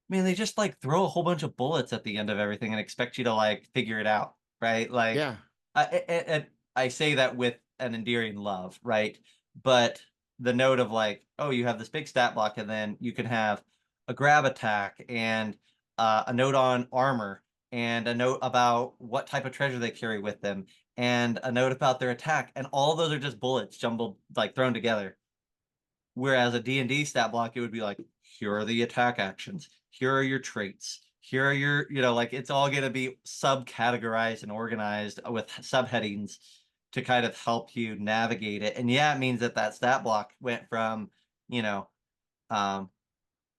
man, they just like throw a whole bunch of bullets at the end of everything and expect you to like figure it out, right? Like,
Yeah.
I say that with an endearing love, right? But the note of like, oh, you have this big stat block, and then you can have a grab attack and a note on armor and a note about what type of treasure they carry with them and a note about their attack, and all those are just bullets jumbled like thrown together. Whereas a D&D stat block, it would be like, here are the attack actions. Here are your traits. Here are your, like it's all going to be subcategorized and organized with subheadings to kind of help you navigate it. And yeah, it means that that stat block went from, you know, um,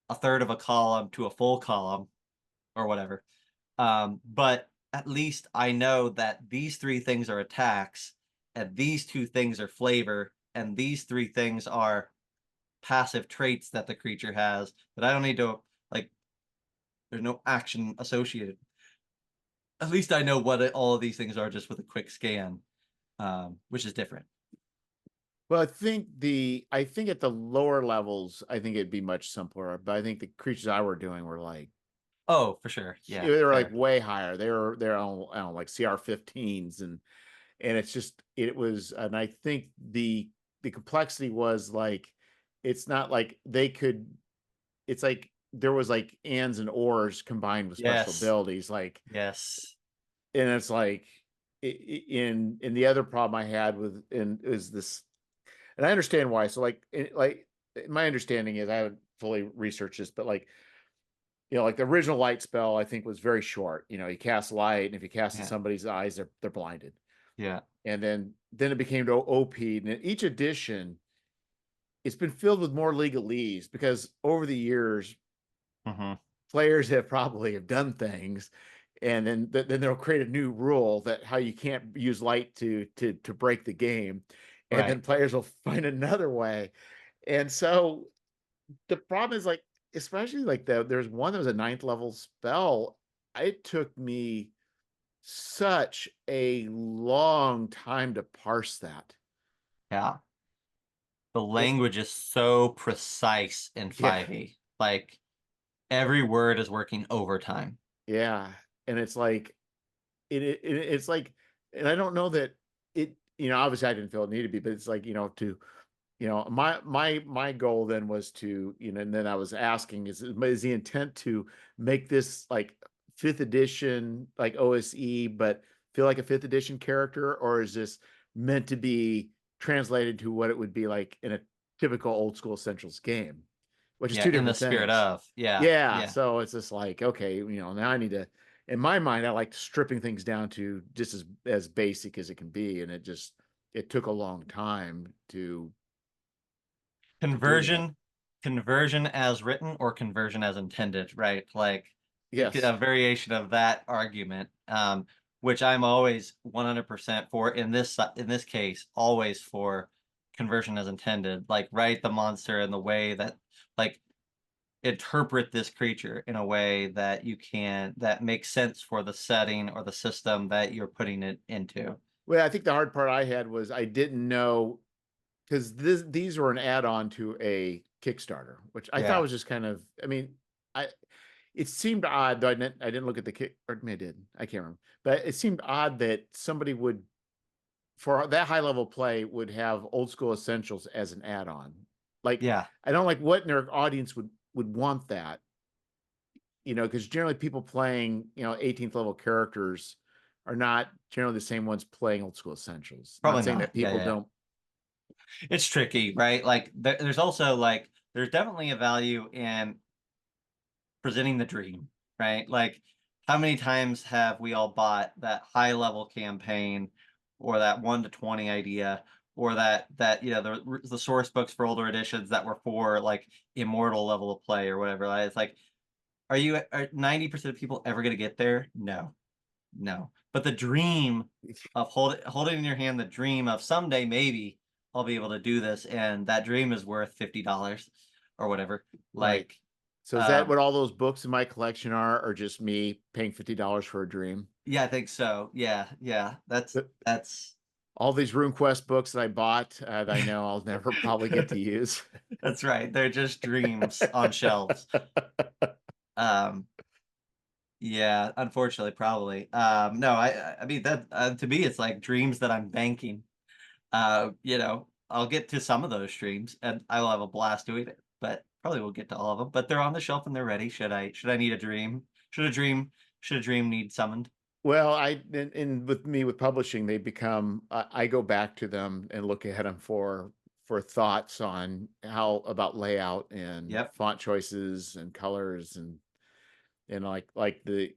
a third of a column to a full column or whatever. But at least I know that these three things are attacks, and these two things are flavor, and these three things are passive traits that the creature has that I don't need to like. There's no action associated. At least I know what all of these things are just with a quick scan, which is different.
Well, I think at the lower levels, I think it'd be much simpler. But I think the creatures I were doing were like
Oh, for sure. Yeah,
they were like
fair.
way higher. They're on, I don't know, like CR 15s and it's just it was and I think the complexity was like it's not like they could it's like there was like ands and ors combined with special
Yes,
abilities like
yes,
and it's like in the other problem I had with in is this and I understand why. So like my understanding is I haven't fully researched this, but like like the original light spell I think was very short. You cast light, and if you cast in
yeah,
somebody's eyes, they're blinded.
yeah.
And then it became to OP, and in each edition, it's been filled with more legalese because over the years,
Hmm.
players have probably have done things, and then they'll create a new rule that how you can't use light to break the game, and then
Right.
players will find another way. And so the problem is like, especially like there's one that was a ninth level spell. It took me such a long time to parse that.
Yeah. The
It,
language is so precise in
yeah,
5e. Like every word is working overtime.
yeah, and it's like it's like, and I don't know that it. Obviously, I didn't feel it needed to be, but it's like to my goal then was to and then I was asking is the intent to make this like 5th edition like OSE but feel like a 5th edition character, or is this meant to be translated to what it would be like in a typical old school Essentials game, which is
Yeah,
two
in the
different
spirit
things.
of. Yeah,
Yeah,
yeah.
so it's just like, okay, now I need to, in my mind I like stripping things down to just as basic as it can be, and it took a long time to do that.
Conversion conversion as written or conversion as intended, right? Like
Yes.
a variation of that argument, which I'm always 100% for in this case, always for conversion as intended. Like write the monster in the way that like interpret this creature in a way that that makes sense for the setting or the system that you're putting it into.
Well, I think the hard part I had was I didn't know because these were an add-on to a Kickstarter, which I thought
Yeah.
was just kind of, I mean, I it seemed odd though I didn't look at the kick or maybe I did. I can't remember. But it seemed odd that somebody would for that high level play would have old school essentials as an add-on. Like
Yeah.
I don't like what in their audience would want that, because generally people playing, 18th level characters are not generally the same ones playing old school essentials. Not
Probably
saying
not.
that
Yeah,
people
yeah, yeah.
don't.
It's tricky, right? Like there's also like there's definitely a value in presenting the dream, right? Like how many times have we all bought that high level campaign or that 1 to 20 idea or that the source books for older editions that were for like immortal level of play or whatever. Like, it's like are 90% of people ever going to get there? No. No. But the dream of holding in your hand the dream of someday maybe I'll be able to do this and that dream is worth $50 or whatever.
Right.
Like
So is that
um
what all those books in my collection are, or just me paying $50 for a dream?
yeah, I think so. Yeah, yeah. That's
All these RuneQuest books that I bought that I know I'll never probably get to use.
that's right. They're just dreams on shelves. Um yeah, unfortunately probably. No, I mean that to me it's like dreams that I'm banking. I'll get to some of those streams and I will have a blast doing it, but probably won't get to all of them. But they're on the shelf and they're ready. Should I need a dream? Should a dream need summoned?
Well, with me with publishing, they become I go back to them and look at them for thoughts on how about layout and
Yep.
font choices and colors and like the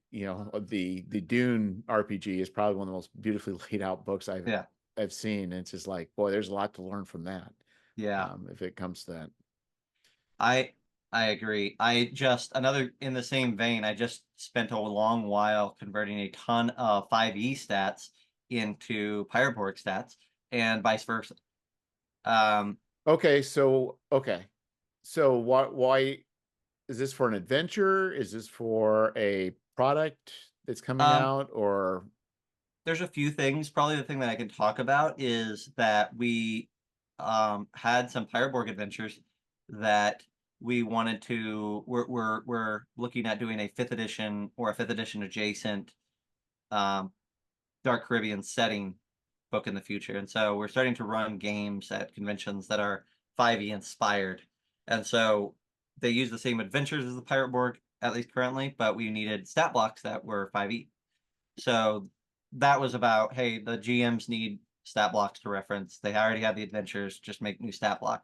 Dune RPG is probably one of the most beautifully laid out books
Yeah.
I've seen. And it's just like, boy, there's a lot to learn from that.
Yeah.
If it comes to that.
I I agree. I just another in the same vein, I just spent a long while converting a ton of 5e stats into Pyroborg stats and vice versa. Um,
Okay, so why is this for an adventure? Is this for a product that's coming
um,
out or
there's a few things. Probably the thing that I can talk about is that we had some Pyroborg adventures that we wanted to. We're looking at doing a fifth edition or a fifth edition adjacent um, Dark Caribbean setting book in the future. And so we're starting to run games at conventions that are 5e inspired. And so they use the same adventures as the Pirate Board, at least currently, but we needed stat blocks that were 5e. So that was about, hey, the GMs need stat blocks to reference. They already have the adventures, just make new stat block.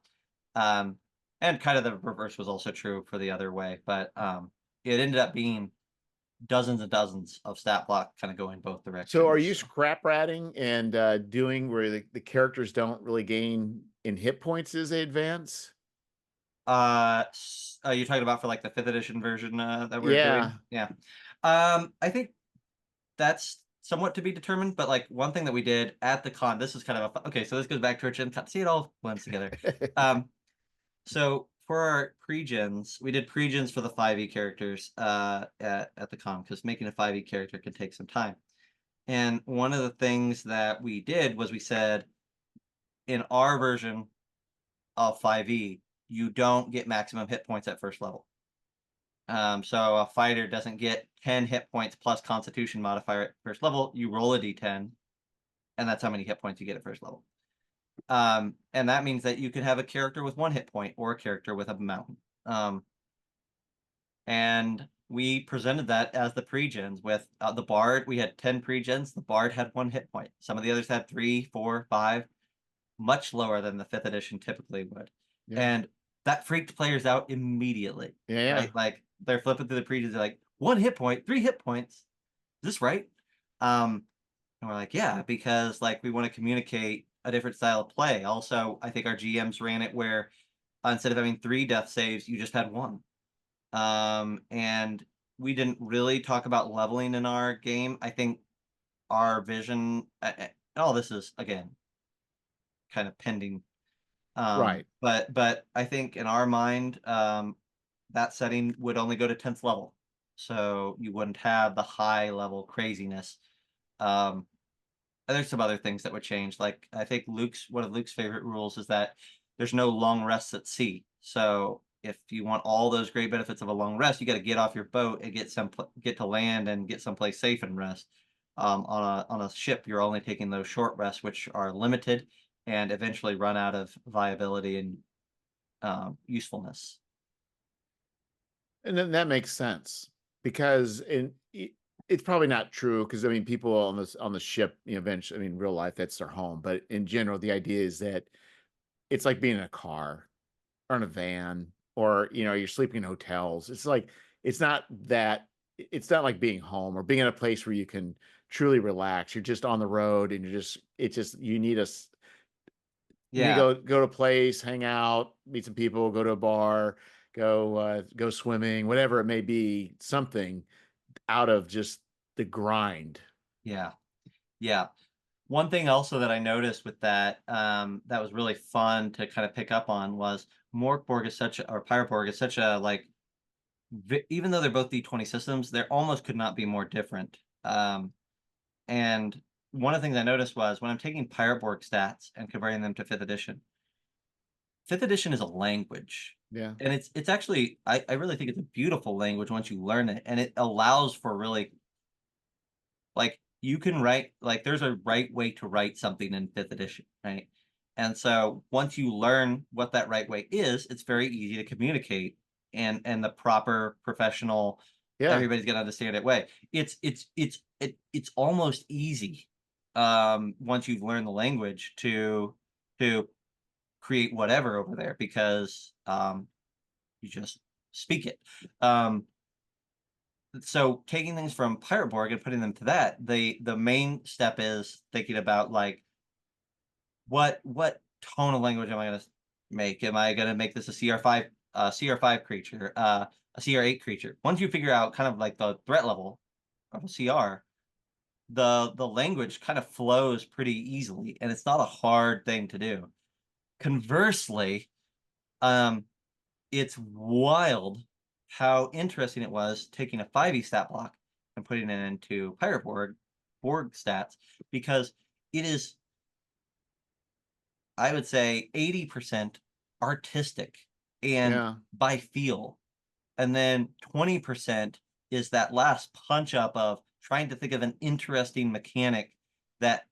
Um, and kind of the reverse was also true for the other way, but it ended up being dozens and dozens of stat block kind of going both
so are
directions.
you
So.
scrap ratting and doing where the characters don't really gain in hit points as they advance?
You're talking about for like the fifth edition version that we're doing?
Yeah.
Yeah. I think that's somewhat to be determined, but like one thing that we did at the con, this is kind of okay, so this goes back to our gen con. See, it all blends together. Um, so for our pre-gens, we did pre-gens for the 5e characters at the con because making a 5e character can take some time. And one of the things that we did was we said in our version of 5e, you don't get maximum hit points at first level. So a fighter doesn't get 10 hit points plus constitution modifier at first level. You roll a d10, and that's how many hit points you get at first level. And that means that you can have a character with 1 hit point or a character with a mountain. And we presented that as the pre-gens with the Bard. We had 10 pre-gens. The Bard had 1 hit point. Some of the others had 3, 4, 5, much lower than the 5th edition typically would.
Yeah.
And that freaked players out immediately,
Yeah, yeah.
right? Like they're flipping through the pre-gens, they're like, 1 hit point, 3 hit points. Is this right? And we're like, yeah, because like we want to communicate a different style of play. Also, I think our GMs ran it where instead of having 3 death saves, you just had 1. And we didn't really talk about leveling in our game. I think our vision, all this is again kind of pending.
Right.
But I think in our mind, that setting would only go to 10th level, so you wouldn't have the high level craziness. Um, and there's some other things that would change. Like I think one of Luke's favorite rules is that there's no long rests at sea. So if you want all those great benefits of a long rest, you got to get off your boat and get to land and get someplace safe and rest. On a ship, you're only taking those short rests, which are limited and eventually run out of viability and usefulness.
And then that makes sense because it's probably not true because I mean people on the ship, eventually, I mean real life that's their home, but in general the idea is that it's like being in a car or in a van or you're sleeping in hotels. It's like it's not like being home or being in a place where you can truly relax. You're just on the road and you need you need to
Yeah,
go to a place, hang out, meet some people, go to a bar, go swimming, whatever it may be, something out of just the grind.
yeah, yeah. One thing also that I noticed with that, that was really fun to kind of pick up on was Morkborg is or Pyroborg is such a like, even though they're both D20 systems, they almost could not be more different. And one of the things I noticed was when I'm taking Pyroborg stats and converting them to fifth edition is a language.
Yeah.
And it's actually, I really think it's a beautiful language once you learn it. And it allows for really, like, you can write, like, there's a right way to write something in fifth edition, right? And so once you learn what that right way is, it's very easy to communicate and the proper professional,
Yeah.
everybody's gonna understand it way. It's almost easy once you've learned the language to create whatever over there because you just speak it. So taking things from Pirate Borg and putting them to that, the main step is thinking about like what tone of language am I going to make? Am I going to make this a CR5 creature, a CR8 creature? Once you figure out kind of like the threat level of a CR, the language kind of flows pretty easily, and it's not a hard thing to do. Conversely, um, it's wild how interesting it was taking a 5e stat block and putting it into Pirate Borg stats because it is, I would say, 80% artistic and
Yeah.
by feel. And then 20% is that last punch up of trying to think of an interesting mechanic that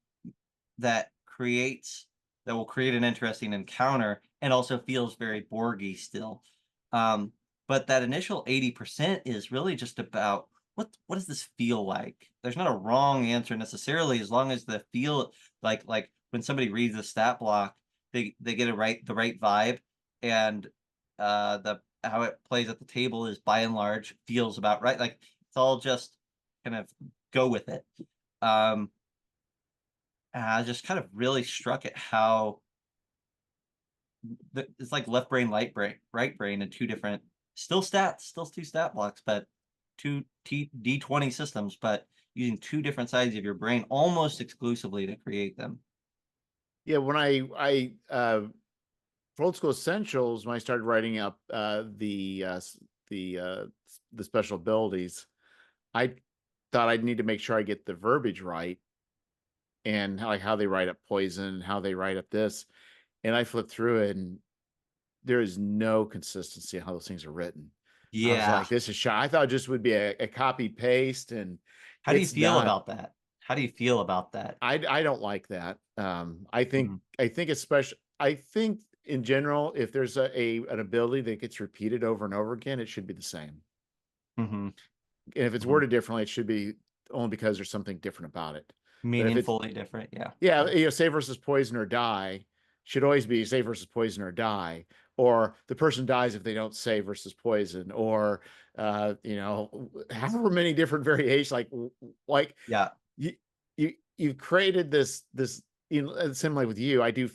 that creates that will create an interesting encounter and also feels very Borgy still. Um, but that initial 80% is really just about what does this feel like? There's not a wrong answer necessarily, as long as the feel like when somebody reads the stat block, they get the right vibe, and the how it plays at the table is by and large feels about right. Like it's all just kind of go with it. Um, I just kind of really struck at how it's like left brain, right brain, and two different still two stat blocks, but two D20 systems, but using two different sides of your brain almost exclusively to create them.
Yeah. When for Old School Essentials, when I started writing up the the special abilities, I thought I'd need to make sure I get the verbiage right and how they write up poison, how they write up this. And I flipped through it and there is no consistency in how those things are written. I was
Yeah.
like, this is shot. I thought it just would be a copy paste, and
How do you
it's
feel
not.
about that? How do you feel about that?
I don't like that.
Mhm.
I think especially I think in general, if there's an ability that gets repeated over and over again, it should be the same.
Mhm.
And if it's
Mhm.
worded differently, it should be only because there's something different about it. But if it's
Meaningfully different. Yeah.
yeah,
Yeah.
save versus poison or die should always be save versus poison or die, or the person dies if they don't save versus poison, or however many different variations. Like
Yeah.
you you've created this similar with you. I do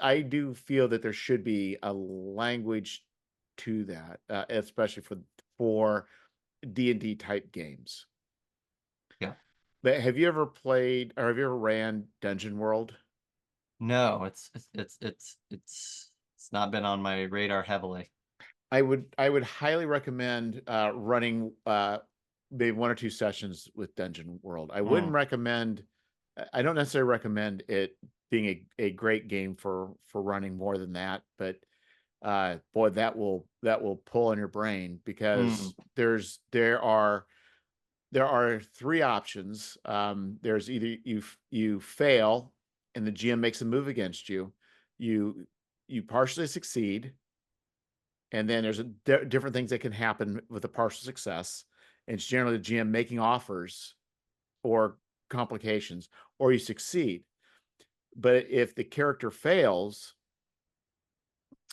I do feel that there should be a language to that, especially for D&D type games.
Yeah.
But have you ever played or have you ever ran Dungeon World?
No, it's not been on my radar heavily.
I would highly recommend running maybe 1 or 2 sessions with Dungeon World. I wouldn't
Mm,
recommend I don't necessarily recommend it being a great game for running more than that, but boy, that will pull on your brain
mm,
because there are 3 options. There's either you fail and the GM makes a move against you, you you partially succeed, and then there's different things that can happen with a partial success. And it's generally the GM making offers or complications, or you succeed. But if the character fails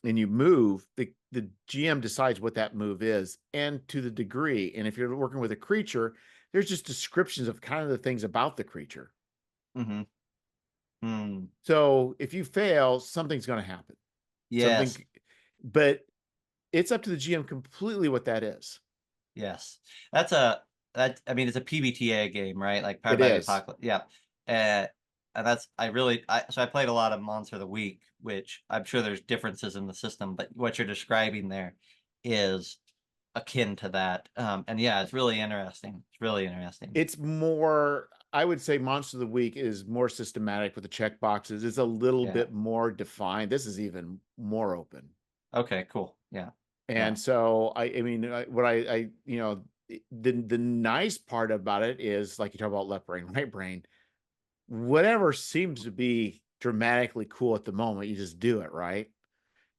and you move, the GM decides what that move is and to the degree. And if you're working with a creature, there's just descriptions of kind of the things about the creature.
mm-hmm, mm.
So if you fail, something's going to happen. Something,
Yes,
but it's up to the GM completely what that is.
yes. That's a that I mean it's a PBTA game, right? Like Powered
It
by the
is.
Apocalypse. Yeah. Uh, and that's I played a lot of Monster of the Week, which I'm sure there's differences in the system, but what you're describing there is akin to that. And yeah, it's really interesting. It's really interesting.
It's more, I would say Monster of the Week is more systematic with the check boxes. It's a little
Yeah.
bit more defined. This is even more open.
Okay, cool. Yeah. Yeah.
And so I mean, what the nice part about it is like you talk about left brain, right brain, whatever seems to be dramatically cool at the moment, you just do it, right?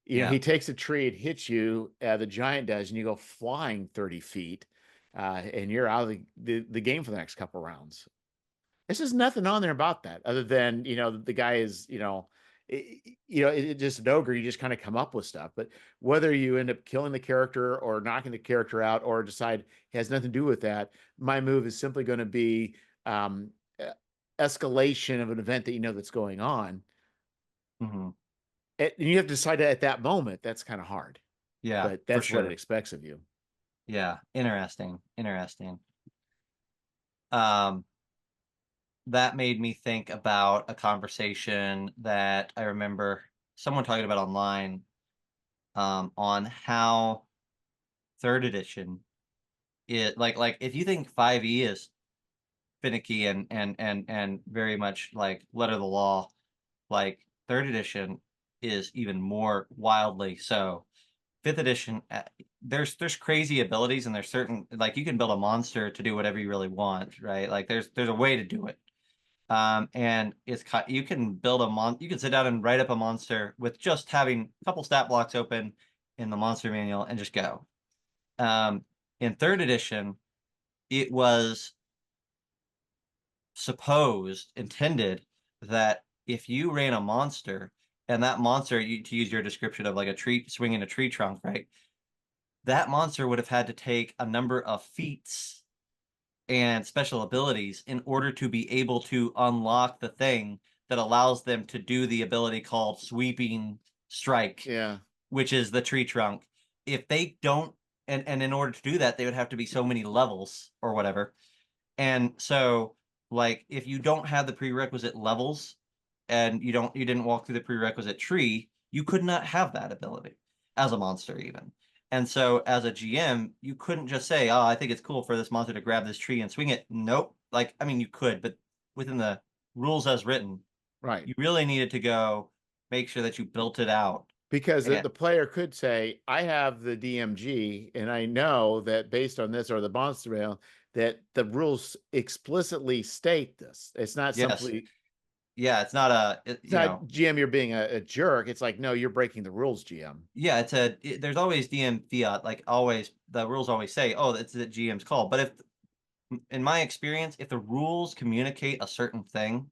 Yeah.
He takes a tree, it hits you, the giant does, and you go flying 30 feet, and you're out of the game for the next couple rounds. This is nothing on there about that other than, the guy is, it's just an ogre. You just kind of come up with stuff. But whether you end up killing the character or knocking the character out or decide it has nothing to do with that, my move is simply going to be um, escalation of an event that you know that's going on.
Hmm.
And you have to decide that at that moment. That's kind of hard,
Yeah,
but
for
that's what it
sure.
expects of you.
Yeah. Interesting. Interesting. Um, that made me think about a conversation that I remember someone talking about online, on how third edition it like if you think 5e is finicky and very much like letter of the law, like third edition is even more wildly so. Fifth edition, there's crazy abilities and there's certain like you can build a monster to do whatever you really want, right? Like there's a way to do it. And you can build you can sit down and write up a monster with just having a couple stat blocks open in the monster manual and just go. Um, in third edition, it was intended that if you ran a monster and that monster, to use your description of like a tree swinging a tree trunk, right? That monster would have had to take a number of feats and special abilities in order to be able to unlock the thing that allows them to do the ability called sweeping strike,
Yeah.
which is the tree trunk. If they don't, and in order to do that, they would have to be so many levels or whatever. And so, like, if you don't have the prerequisite levels and you didn't walk through the prerequisite tree, you could not have that ability as a monster even. And so as a GM, you couldn't just say, "Oh, I think it's cool for this monster to grab this tree and swing it." Nope. Like, I mean, you could, but within the rules as written,
Right.
you really needed to go make sure that you built it out.
Because the,
And
the player could say, I have the DMG, and I know that based on this or the monster mail, that the rules explicitly state this. It's not
yes,
simply,
yeah, it's not
it's not GM, you're being a jerk. It's like, no, you're breaking the rules, GM.
yeah, there's always DM fiat, like always the rules always say, "Oh, it's the GM's call." But if in my experience, if the rules communicate a certain thing,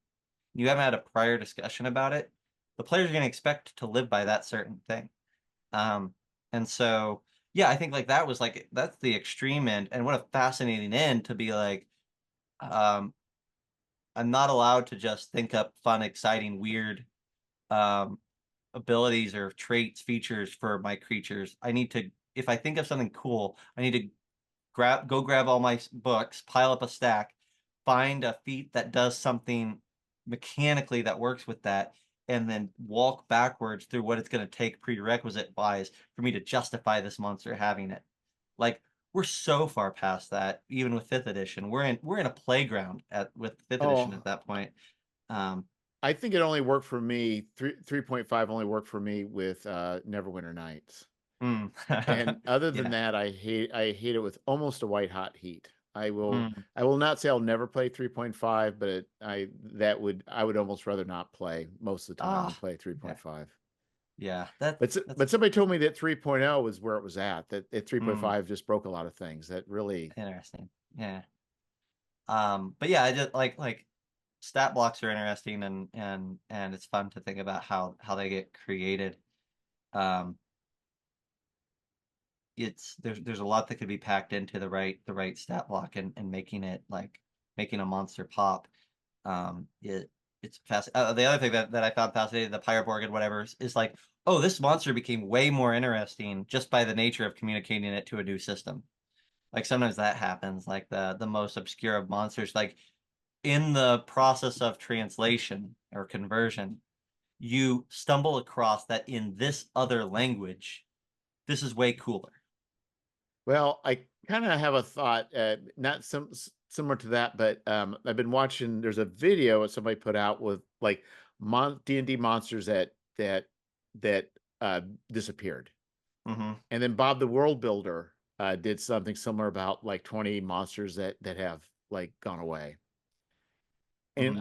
you haven't had a prior discussion about it, the players are going to expect to live by that certain thing. Um, and so, yeah, I think like that was like that's the extreme end, and what a fascinating end to be like, um, I'm not allowed to just think up fun, exciting, weird, um, abilities or traits, features for my creatures. I need to, if I think of something cool, I need to grab all my books, pile up a stack, find a feat that does something mechanically that works with that, and then walk backwards through what it's going to take prerequisite wise for me to justify this monster having it. Like, we're so far past that, even with fifth edition. We're in a playground with fifth edition
Oh,
at that point. Um,
I think it only worked for me. 3.5 only worked for me with Neverwinter Nights.
mm,
And other than
yeah.
that, I hate it with almost a white hot heat.
Mm,
I will not say I'll never play 3.5, but I would almost rather not play most of the time than
ah,
play
yeah,
3.5.
yeah.
But somebody told me that 3.0 was where it was at. That
mm,
3.5 just broke a lot of things. That really.
interesting. Yeah. But yeah, I just like stat blocks are interesting, and it's fun to think about how they get created. Um, it's there's a lot that could be packed into the right stat block, and making it like making a monster pop. It's fast. The other thing that I found fascinating, the Pyroborg and whatever, is like, oh, this monster became way more interesting just by the nature of communicating it to a new system. Like sometimes that happens, like the most obscure of monsters, like in the process of translation or conversion, you stumble across that in this other language, this is way cooler.
Well, I kind of have a thought, not similar to that, but I've been watching. There's a video that somebody put out with like D&D monsters that disappeared,
Hmm.
and then Bob the World Builder did something similar about like 20 monsters that have like gone away. And
Hmm.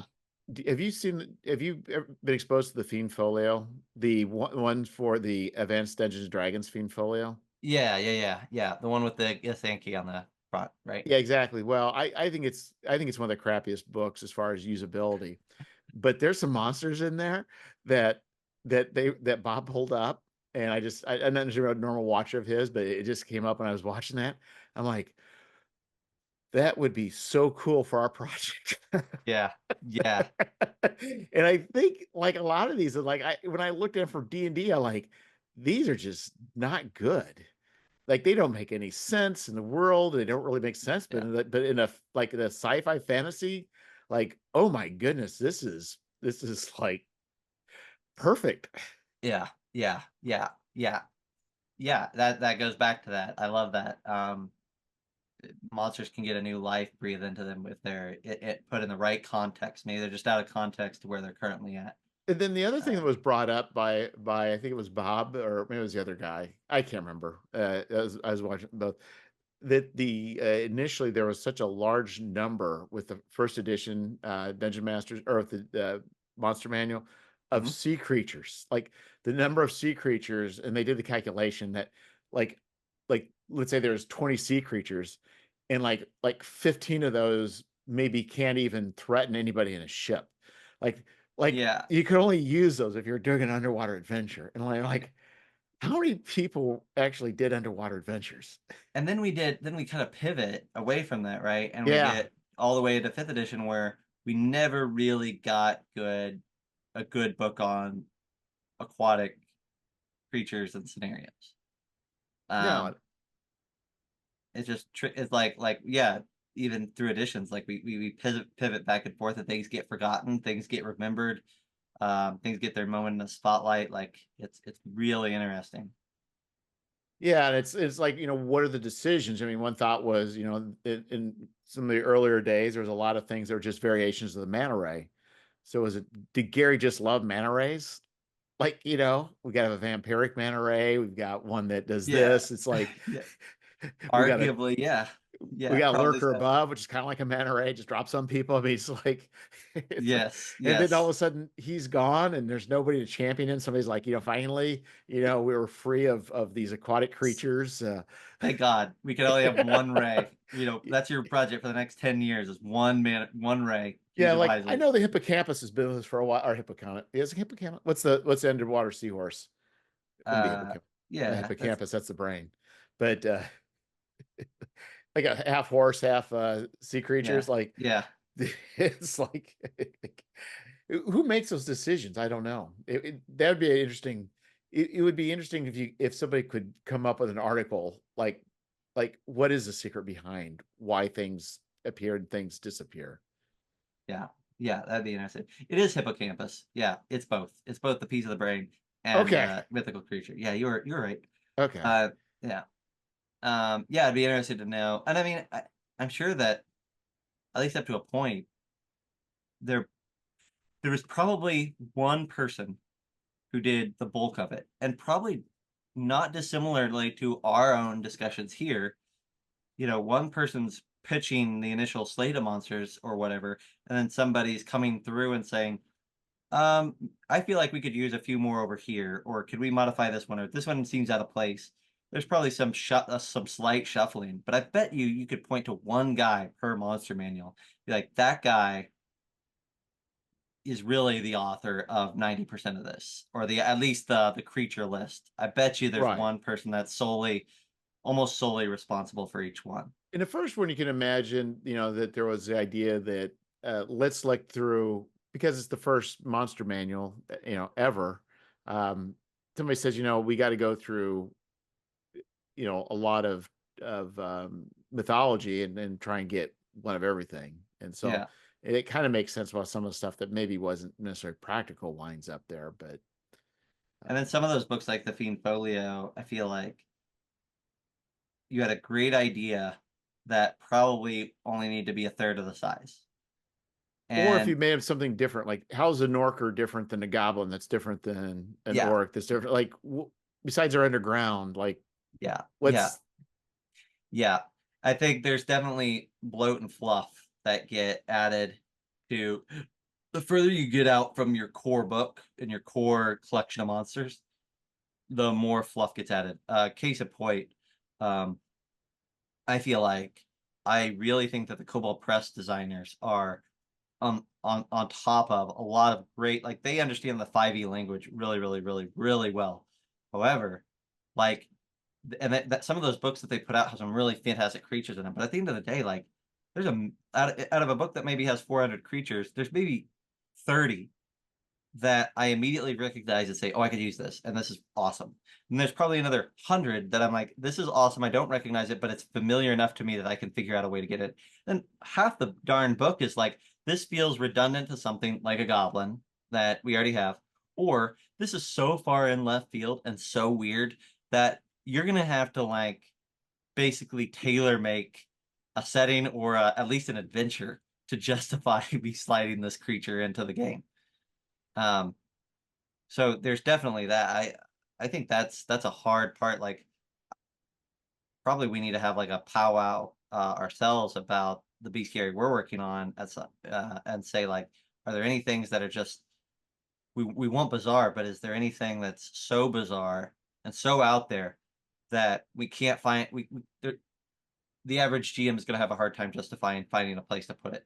have you ever been exposed to the Fiend Folio, the one for the Advanced Dungeons and Dragons Fiend Folio?
Yeah, yeah, yeah, yeah. The one with the Yankee on the front, right?
Yeah, exactly. Well, I think it's one of the crappiest books as far as usability. But there's some monsters in there that that Bob pulled up, and I'm not sure a normal watcher of his, but it just came up when I was watching that. I'm like, that would be so cool for our project.
Yeah, yeah,
And I think like a lot of these are like when I looked at for D&D, I like these are just not good. Like they don't make any sense in the world. They don't really make sense,
yeah,
but in a like in a sci-fi fantasy, like oh my goodness, this is like perfect.
yeah, yeah, yeah, yeah, yeah. That goes back to that. I love that. Monsters can get a new life breathed into them if they're it put in the right context. Maybe they're just out of context to where they're currently at.
And then the other thing that
Um,
was brought up by I think it was Bob or maybe it was the other guy. I can't remember. I was watching both that initially there was such a large number with the first edition Dungeon Masters or the Monster Manual of
mhm.
sea creatures, like the number of sea creatures, and they did the calculation that like let's say there's 20 sea creatures, and like 15 of those maybe can't even threaten anybody in a ship, like
Yeah,
you could only use those if you're doing an underwater adventure, and like how many people actually did underwater adventures?
and then we kind of pivot away from that, right? And we
Yeah.
get all the way to fifth edition where we never really got a good book on aquatic creatures and scenarios.
No,
Um, it's just it's like yeah, even through editions, like we pivot back and forth, and things get forgotten, things get remembered, things get their moment in the spotlight. Like it's really interesting.
yeah, and it's like, what are the decisions? I mean, one thought was, in some of the earlier days, there was a lot of things that were just variations of the manta ray. So did Gary just love manta rays? Like, we got a vampiric manta ray, we've got one that does
Yeah,
this. It's like
yeah.
we got a
Arguably, yeah,
we
yeah,
got a
probably
lurker
so.
above, which is kind of like a manta ray, just drops on people. I mean, it's like, it's like,
Yes,
and then all of
yes.
a sudden he's gone, and there's nobody to champion him. Somebody's like, finally, we were free of these aquatic creatures.
Thank God. We can only have one ray. That's your project for the next 10 years is one ray.
Yeah,
Choose it
like I
wisely.
know the hippocampus has been with us for a while. Or hippocampus is a hippocampus. What's the underwater seahorse? It wouldn't be
Uh,
hippocampus. The
yeah, that's
hippocampus, that's the brain. But like a half horse, half sea
yeah,
creatures. Like
yeah,
it's like Who makes those decisions? I don't know. That would be interesting. It would be interesting if somebody could come up with an article like what is the secret behind why things appear and things disappear.
Yeah, yeah, that'd be interesting. It is hippocampus. Yeah, it's both. It's both the piece of the brain and
Okay.
the mythical creature. Yeah, you're right.
Okay.
Uh, yeah, yeah, I'd be interested to know. And I mean, I'm sure that at least up to a point, there there was probably one person who did the bulk of it, and probably not dissimilarly to our own discussions here. One person's pitching the initial slate of monsters or whatever, and then somebody's coming through and saying, I feel like we could use a few more over here, or could we modify this one, or this one seems out of place. There's probably some slight shuffling, but I bet you could point to one guy per monster manual. Be like, that guy is really the author of 90% of this, or at least the creature list. I bet you there's
Right.
one person that's almost solely responsible for each one.
In the first one, you can imagine, that there was the idea that let's look through because it's the first monster manual, ever. Um, Somebody says, we got to go through, a lot of mythology and try and get one of everything. And so
Yeah.
it kind of makes sense about some of the stuff that maybe wasn't necessarily practical winds up there, but
And then
um,
some of those books like the Fiend Folio, I feel like you had a great idea that probably only need to be a third of the size.
or if you
And
made up something different, like how's a Norker different than a goblin that's different than an
yeah,
orc that's different, like besides they're underground, like
yeah, yeah,
what's
yeah. I think there's definitely bloat and fluff that get added to the further you get out from your core book and your core collection of monsters, the more fluff gets added. Case in point, um, I feel like I really think that the Cobalt Press designers are on top of a lot of great, like they understand the 5e language really, really, really, really well. However, like and that some of those books that they put out have some really fantastic creatures in them. But at the end of the day, like there's out of a book that maybe has 400 creatures, there's maybe 30 that I immediately recognize and say, "Oh, I could use this, and this is awesome." And there's probably another 100 that I'm like, "This is awesome. I don't recognize it, but it's familiar enough to me that I can figure out a way to get it." And half the darn book is like, "This feels redundant to something like a goblin that we already have," or "This is so far in left field and so weird that you're gonna have to like basically tailor make a setting or at least an adventure to justify me sliding this creature into the game." Um, so there's definitely that. I think that's a hard part. Like probably we need to have like a powwow ourselves about the bestiary we're working on and say like, are there any things that are just we want bizarre, but is there anything that's so bizarre and so out there that we can't find the average GM is going to have a hard time justifying finding a place to put it.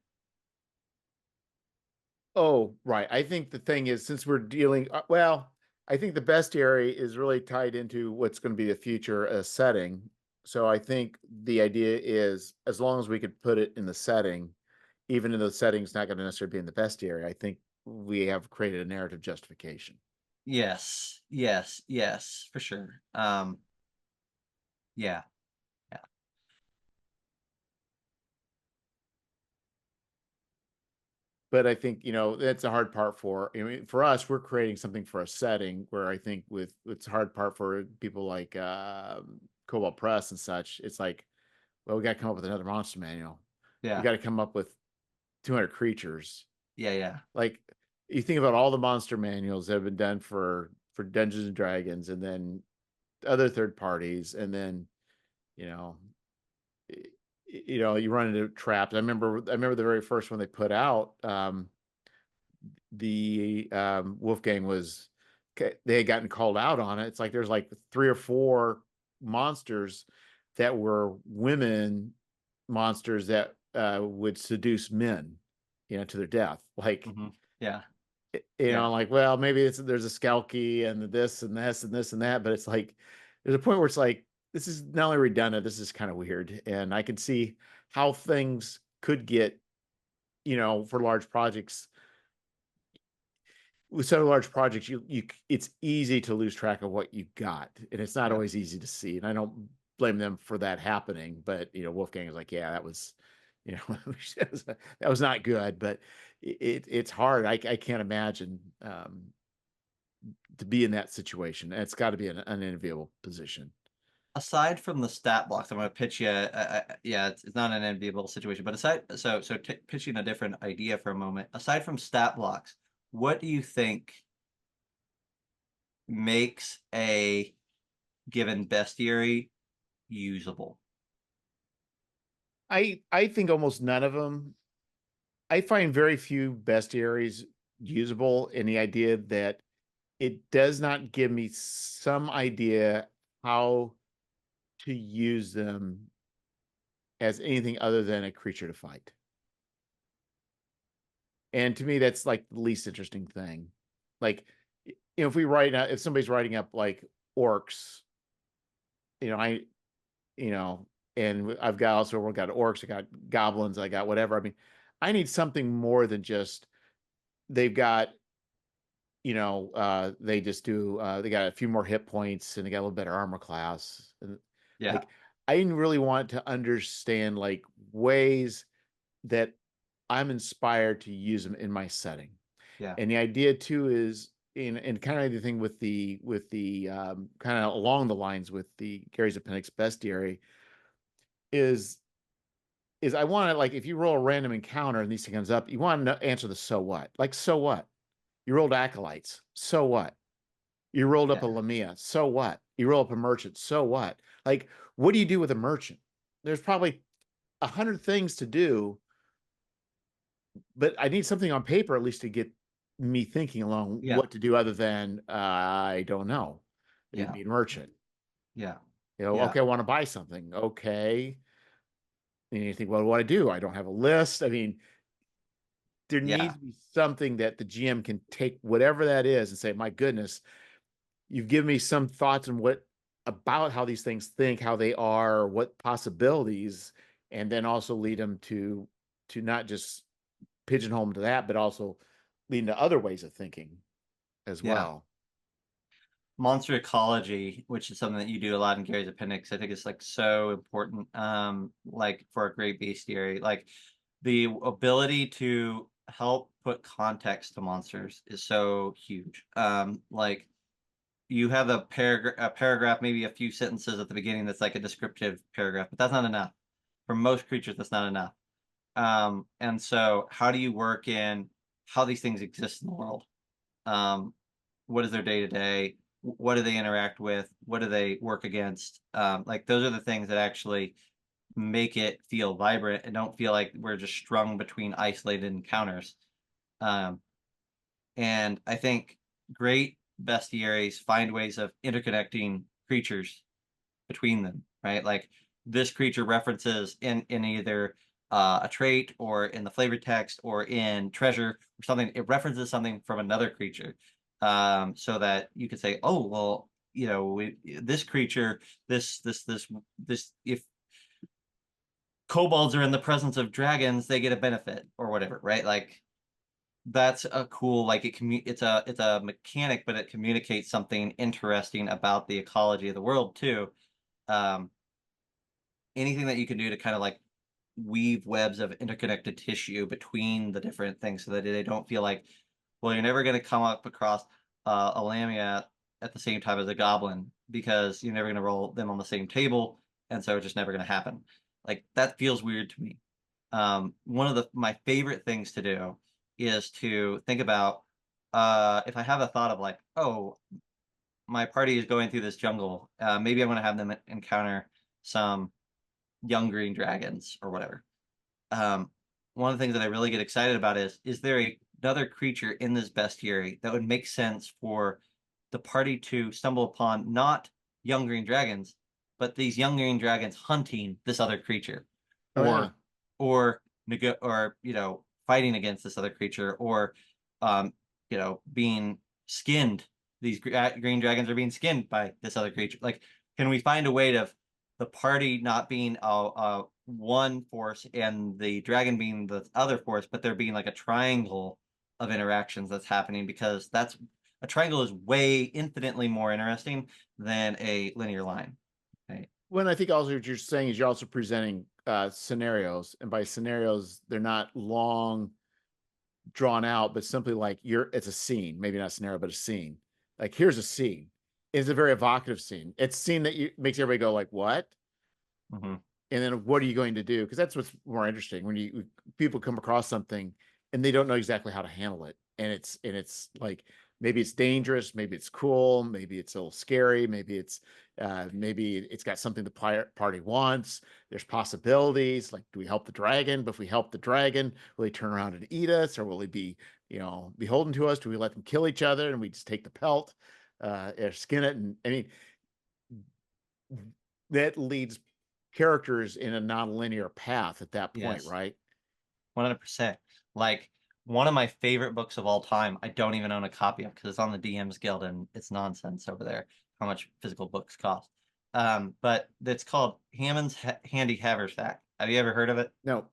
Oh, right. I think the thing is, since we're dealing, well, I think the bestiary is really tied into what's going to be the future setting. So I think the idea is as long as we could put it in the setting, even in those settings, not going to necessarily be in the bestiary, I think we have created a narrative justification.
Yes, yes, yes, for sure. Yeah, yeah,
But I think, that's a hard part I mean, for us, we're creating something for a setting where I think with it's a hard part for people like Cobalt Press and such. It's like, well, we got to come up with another monster manual. We
yeah,
got to come up with 200 creatures.
yeah, yeah.
Like you think about all the monster manuals that have been done for Dungeons and Dragons, and then other third parties, and then you know, you run into traps. I remember the very first one they put out. The Wolfgang was they had gotten called out on it. It's like there's like 3 or 4 monsters that were women monsters that would seduce men, to their death. Like,
Hmm. Yeah,
I'm
yeah,
like, well, maybe there's a Skalky and this and this and this and that, but it's like there's a point where it's like this is not only redundant, this is kind of weird, and I can see how things could get, for large projects with so large projects, it's easy to lose track of what you got, and it's not
Yeah.
always easy to see. And I don't blame them for that happening, but Wolfgang is like, yeah, that was, that was not good. But it's hard. I can't imagine to be in that situation. It's got to be an unenviable position.
Aside from the stat blocks, I'm going to pitch you. Yeah, it's not an enviable situation, but pitching a different idea for a moment. Aside from stat blocks, what do you think makes a given bestiary usable?
I think almost none of them. I find very few bestiaries usable in the idea that it does not give me some idea how to use them as anything other than a creature to fight. And to me, that's like the least interesting thing. Like, if somebody's writing up like orcs, you know, I, you know, and I've got also, we've got orcs, I got goblins, I got whatever. I mean, I need something more than just they've got, they just do, they got a few more hit points and they got a little better armor class. And
Yeah,
like, I didn't really want to understand like ways that I'm inspired to use them in my setting.
yeah,
And the idea too is in kind of the thing with the kind of along the lines with the Gary's Appendix Bestiary is I want to, like, if you roll a random encounter and these thing comes up, you want to answer the so what. Like, so what? You rolled acolytes, so what? You rolled up
yeah,
a Lamia, so what? You roll up a merchant, so what? Like, what do you do with a merchant? There's probably 100 things to do, but I need something on paper at least to get me thinking along
yeah,
what to do other than I don't know. It'd
yeah,
be merchant.
yeah, yeah,
Okay, I want to buy something. Okay. And you think, well, what do I do? I don't have a list. I mean, there needs
yeah,
to be something that the GM can take whatever that is and say, my goodness, you've given me some thoughts on what about how these things think, how they are, what possibilities, and then also lead them to not just pigeonhole them to that, but also lead to other ways of thinking as
yeah.
well.
Monster ecology, which is something that you do a lot in Gary's Appendix, I think is like so important. Like for a great bestiary, like the ability to help put context to monsters is so huge. Like you have a paragraph, maybe a few sentences at the beginning that's like a descriptive paragraph, but that's not enough. For most creatures, that's not enough. And so how do you work in how these things exist in the world? Um, what is their day to day? What do they interact with? What do they work against? Like those are the things that actually make it feel vibrant and don't feel like we're just strung between isolated encounters. Um, and I think great bestiaries find ways of interconnecting creatures between them, right? Like this creature references in either a trait or in the flavor text or in treasure or something. It references something from another creature, so that you could say, oh, well, this creature, this, if kobolds are in the presence of dragons, they get a benefit or whatever, right? Like that's a cool, like it's a mechanic, but it communicates something interesting about the ecology of the world too. Um, Anything that you can do to kind of like weave webs of interconnected tissue between the different things so that they don't feel like, well, you're never going to come up across a lamia at the same time as a goblin because you're never going to roll them on the same table, and so it's just never going to happen. Like that feels weird to me. One of my favorite things to do is to think about, if I have a thought of like, oh, my party is going through this jungle, maybe I'm going to have them encounter some young green dragons or whatever. Um, One of the things that I really get excited about is there another creature in this bestiary that would make sense for the party to stumble upon, not young green dragons, but these young green dragons hunting this other creature,
Oh yeah.
or or fighting against this other creature, or being skinned. These green dragons are being skinned by this other creature. Like, can we find a way to the party not being a one force and the dragon being the other force, but there being like a triangle of interactions that's happening, because that's a triangle is way infinitely more interesting than a linear line. Right.
When I think also what you're saying is you're also presenting scenarios, and by scenarios, they're not long drawn out, but simply like it's a scene, maybe not a scenario, but a scene. Like here's a scene. It's a very evocative scene. It's a scene that makes everybody go like, what?
Mm-hmm.
And then what are you going to do? Because that's what's more interesting when people come across something and they don't know exactly how to handle it. And it's like maybe it's dangerous, maybe it's cool, maybe it's a little scary, maybe it's got something the party wants. There's possibilities. Like, do we help the dragon? But if we help the dragon, will he turn around and eat us, or will he be, beholden to us? Do we let them kill each other and we just take the pelt, or skin it? And I mean, that leads characters in a non-linear path at that point,
Yes,
right?
100%. Like, one of my favorite books of all time, I don't even own a copy of because it's on the DM's Guild and it's nonsense over there how much physical books cost. But it's called Hammond's Handy Haversack. Have you ever heard of it?
No.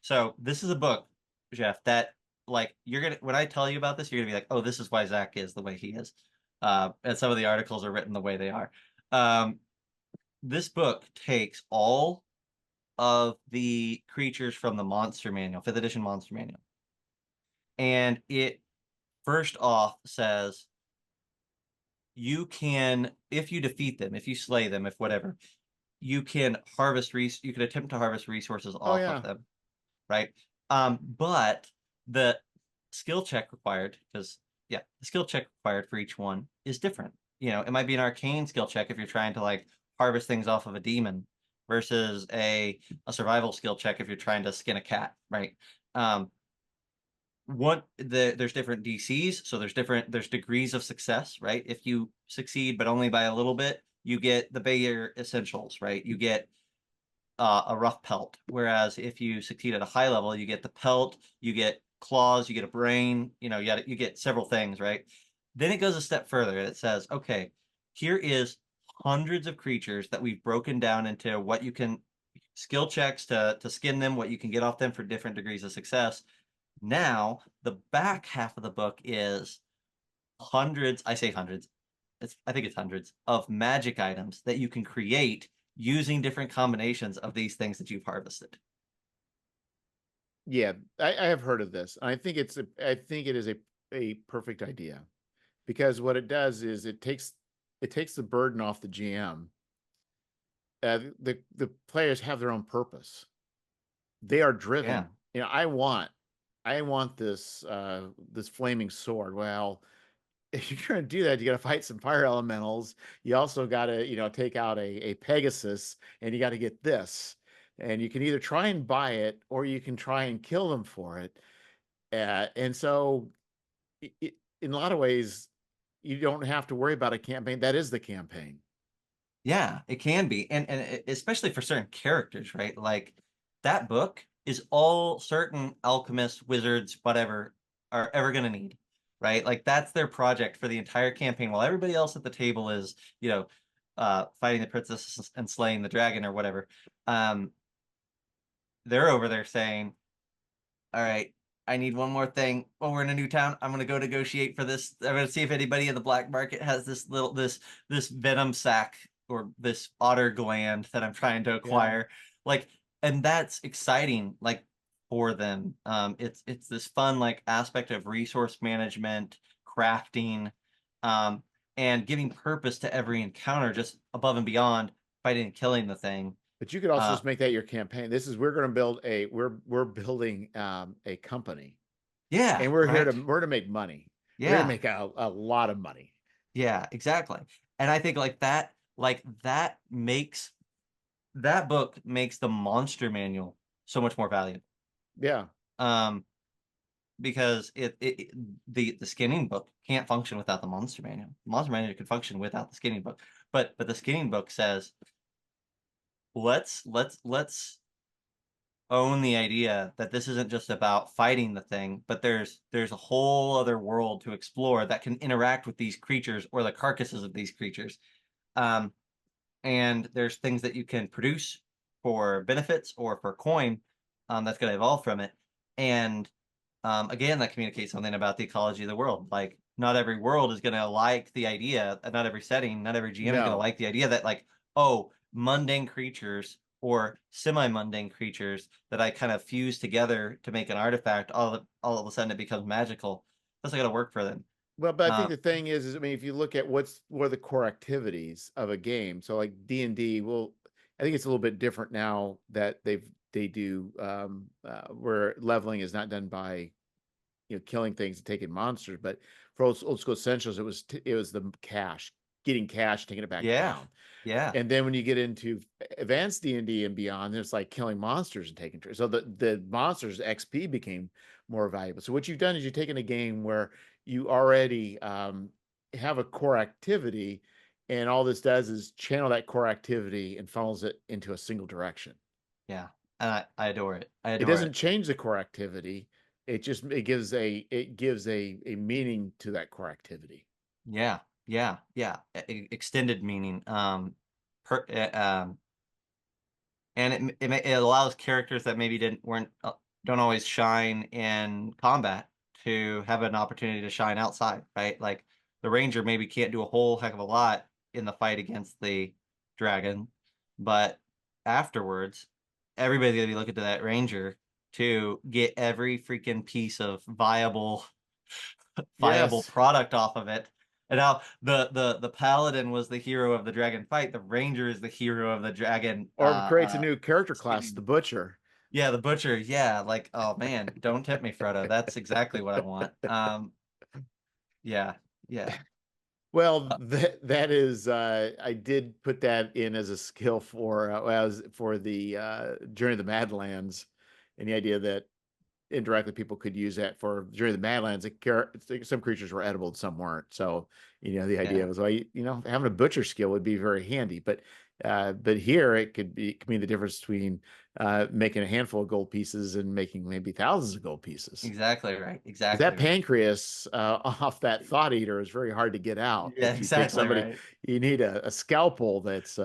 So this is a book, Jeff, that, like, you're gonna, when I tell you about this, you're gonna be like, oh, this is why Zac is the way he is. And some of the articles are written the way they are. Um, this book takes all of the creatures from the Monster Manual, fifth edition Monster Manual, and it first off says you can, if you defeat them, if you slay them, if whatever, you can you can attempt to harvest resources
Oh
off of
yeah.
them, right? But the skill check required, because yeah, the skill check required for each one is different. It might be an arcane skill check if you're trying to like harvest things off of a demon versus a survival skill check if you're trying to skin a cat, right? Um, there's different DCs, so there's degrees of success, right? If you succeed but only by a little bit, you get the Bayer essentials, right? You get a rough pelt. Whereas if you succeed at a high level, you get the pelt, you get claws, you get a brain, you get several things, right? Then it goes a step further. It says, okay, here is hundreds of creatures that we've broken down into what you can skill checks to skin them, what you can get off them for different degrees of success. Now, the back half of the book is hundreds, I say hundreds, I think it's hundreds of magic items that you can create using different combinations of these things that you've harvested.
Yeah, I have heard of this. I think it is a perfect idea, because what it does is it takes the burden off the GM. The players have their own purpose. They are
Yeah.
driven. I want this flaming sword. Well, if you're going to do that, you got to fight some fire elementals. You also got to, take out a Pegasus, and you got to get this. And you can either try and buy it, or you can try and kill them for it. And so, in a lot of ways, you don't have to worry about a campaign. That is the campaign.
Yeah, it can be. And especially for certain characters, right? Like, that book is all certain alchemists, wizards, whatever are ever going to need, right? Like, that's their project for the entire campaign while everybody else at the table is, fighting the princess and slaying the dragon or whatever. Um, they're over there saying, all right, I need one more thing. Well, we're in a new town. I'm gonna go negotiate for this. I'm gonna see if anybody in the black market has this venom sac or this otter gland that I'm trying to
Yeah.
acquire. Like, and that's exciting, like, for them. It's this fun like aspect of resource management, crafting, um, and giving purpose to every encounter, just above and beyond fighting and killing the thing.
But you could also
Uh,
just make that your campaign. We're going to build we're building a company,
yeah,
and
right.
we're to make money. We're going to
Yeah.
make a lot of money.
Yeah, exactly. And I think like that makes that book makes the monster manual so much more valuable.
Yeah.
Um, because the skinning book can't function without the monster manual. The monster manual can function without the skinning book. But the skinning book says, let's own the idea that this isn't just about fighting the thing, but there's a whole other world to explore that can interact with these creatures or the carcasses of these creatures. Um, and there's things that you can produce for benefits or for coin, that's going to evolve from it. And again, that communicates something about the ecology of the world. Like, not every world is going to like the idea, not every setting, not every GM is going to
No.
like the idea that, like, oh, mundane creatures or semi-mundane creatures that I kind of fuse together to make an artifact, all of a sudden it becomes magical. That's not going to work for them.
Well, but I think
Um,
the thing is, I mean, if you look at what are the core activities of a game, so like D&D, well, I think it's a little bit different now that they do where leveling is not done by killing things and taking monsters, but for old school essentials, it was the cash, getting cash, taking it back
yeah,
down.
yeah,
And then when you get into advanced D&D and beyond, it's like killing monsters and taking turns. So the monsters XP became more valuable. So what you've done is you've taken a game where you already have a core activity, and all this does is channel that core activity and funnels it into a single direction.
yeah. And I adore it. I
It
adore
doesn't
it.
change the core activity. It gives a meaning to that core activity.
Yeah, yeah, yeah. Extended meaning. Per, and it allows characters that maybe didn't weren't don't always shine in combat to have an opportunity to shine outside, right? Like the ranger maybe can't do a whole heck of a lot in the fight against the dragon, but afterwards, everybody's gonna be looking to that ranger to get every freaking piece of viable
Yes.
product off of it. And now the paladin was the hero of the dragon fight. The ranger is the hero of the dragon
Or if it creates a new character class, the
skinning.
butcher.
Yeah, the butcher. Yeah, like, oh man, don't tempt me, Frodo. That's exactly what I want. Yeah, yeah.
Well,
Uh,
that is I did put that in as a skill for as for the Journey of the Madlands, and the idea that indirectly people could use that for Journey of the Madlands. Some creatures were edible and some weren't. So, the idea
yeah,
was, well, having a butcher skill would be very handy. But here it could mean the difference between making a handful of gold pieces and making maybe thousands of gold pieces.
exactly right.
Because
Exactly
that
right.
pancreas off that thought eater is very hard to get out.
Yeah,
If you take
exactly
somebody,
right.
you need a scalpel that's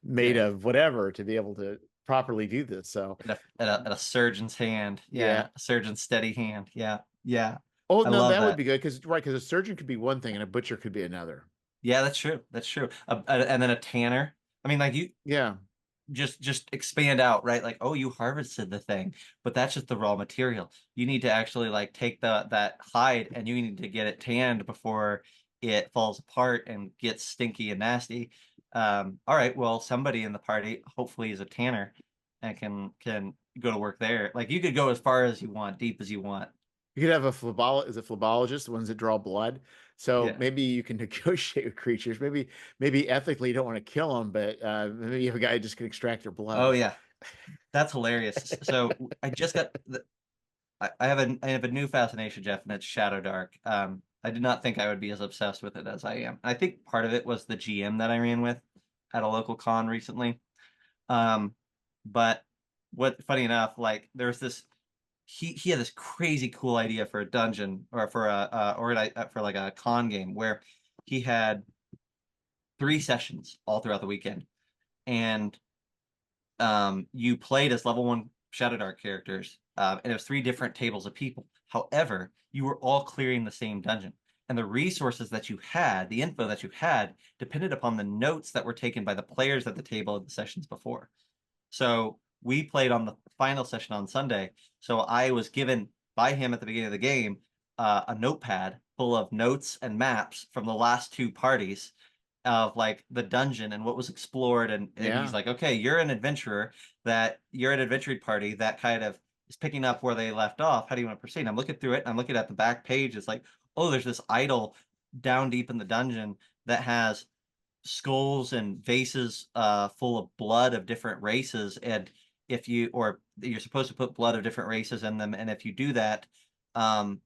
made
Yeah.
of whatever to be able to properly do this. So,
At a surgeon's hand.
yeah.
Yeah, a surgeon's steady hand. Yeah, yeah.
Oh
I
no,
love
that would
that.
be good because a surgeon could be one thing and a butcher could be another.
Yeah, that's true. That's true. And then a tanner. I mean, like, you
Yeah,
just expand out, right? Like, oh, you harvested the thing, but that's just the raw material. You need to actually like take that hide and you need to get it tanned before it falls apart and gets stinky and nasty. All right, well, somebody in the party hopefully is a tanner and can go to work there. Like, you could go as far as you want, deep as you want.
you could have a is a phlebobologist, the ones that draw blood. So
Yeah.
maybe you can negotiate with creatures. Maybe ethically you don't want to kill them, but maybe you have a guy who just can extract their
Oh
blood.
yeah, that's hilarious. So I just got I have a new fascination, Jeff, and it's Shadow Dark. I did not think I would be as obsessed with it as I am. I think part of it was the GM that I ran with at a local con recently. Um, but funny enough, like there's this he had this crazy cool idea for a dungeon or for for like a con game where he had 3 sessions all throughout the weekend, and you played as level 1 Shadow Dark characters, and it was 3 different tables of people. However, you were all clearing the same dungeon, and the resources that you had, the info that you had, depended upon the notes that were taken by the players at the table in the sessions before. So we played on the final session on Sunday. So I was given by him at the beginning of the game a notepad full of notes and maps from the last 2 parties of like the dungeon and what was explored. And he's
Yeah,
like, okay, you're an adventuring party that kind of is picking up where they left off. How do you want to proceed? I'm looking through it. I'm looking at the back page. It's like, oh, there's this idol down deep in the dungeon that has skulls and vases full of blood of different races, and if you or you're supposed to put blood of different races in them, and if you do that,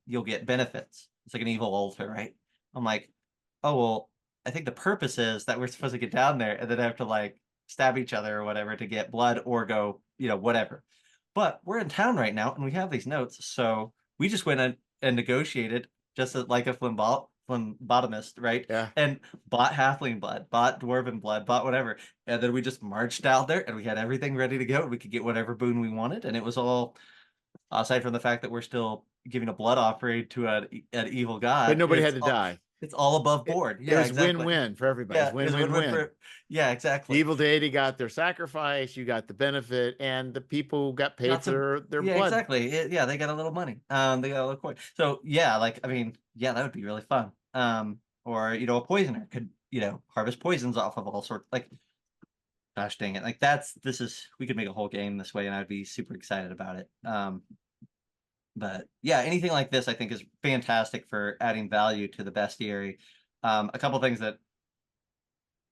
you'll get benefits. It's like an evil altar, right? I'm like, oh well, I think the purpose is that we're supposed to get down there and then have to like stab each other or whatever to get blood or go, whatever. But we're in town right now and we have these notes, so we just went and negotiated just as, like a phlebotomist, right?
yeah.
And bought halfling blood, bought dwarven blood, bought whatever. And then we just marched out there and we had everything ready to go. We could get whatever boon we wanted. And it was all aside from the fact that we're still giving a blood offering to an evil
But
god,
nobody had to die.
it's all above
It,
board.
it
Yeah,
was
exactly.
win-win for everybody. It's
Yeah, it was a win-win
win-win-win.
for. Yeah,
The
exactly.
evil deity got their sacrifice, you got the benefit, and the people got paid
Got
for
some.
their
Yeah,
blood.
exactly. Yeah, they got a little money. They got a little coin. So yeah, like I mean, yeah, that would be really fun. Or a poisoner could harvest poisons off of all sorts. Like, gosh dang it, like this is we could make a whole game this way, and I'd be super excited about it. But yeah, anything like this I think is fantastic for adding value to the bestiary. A couple things that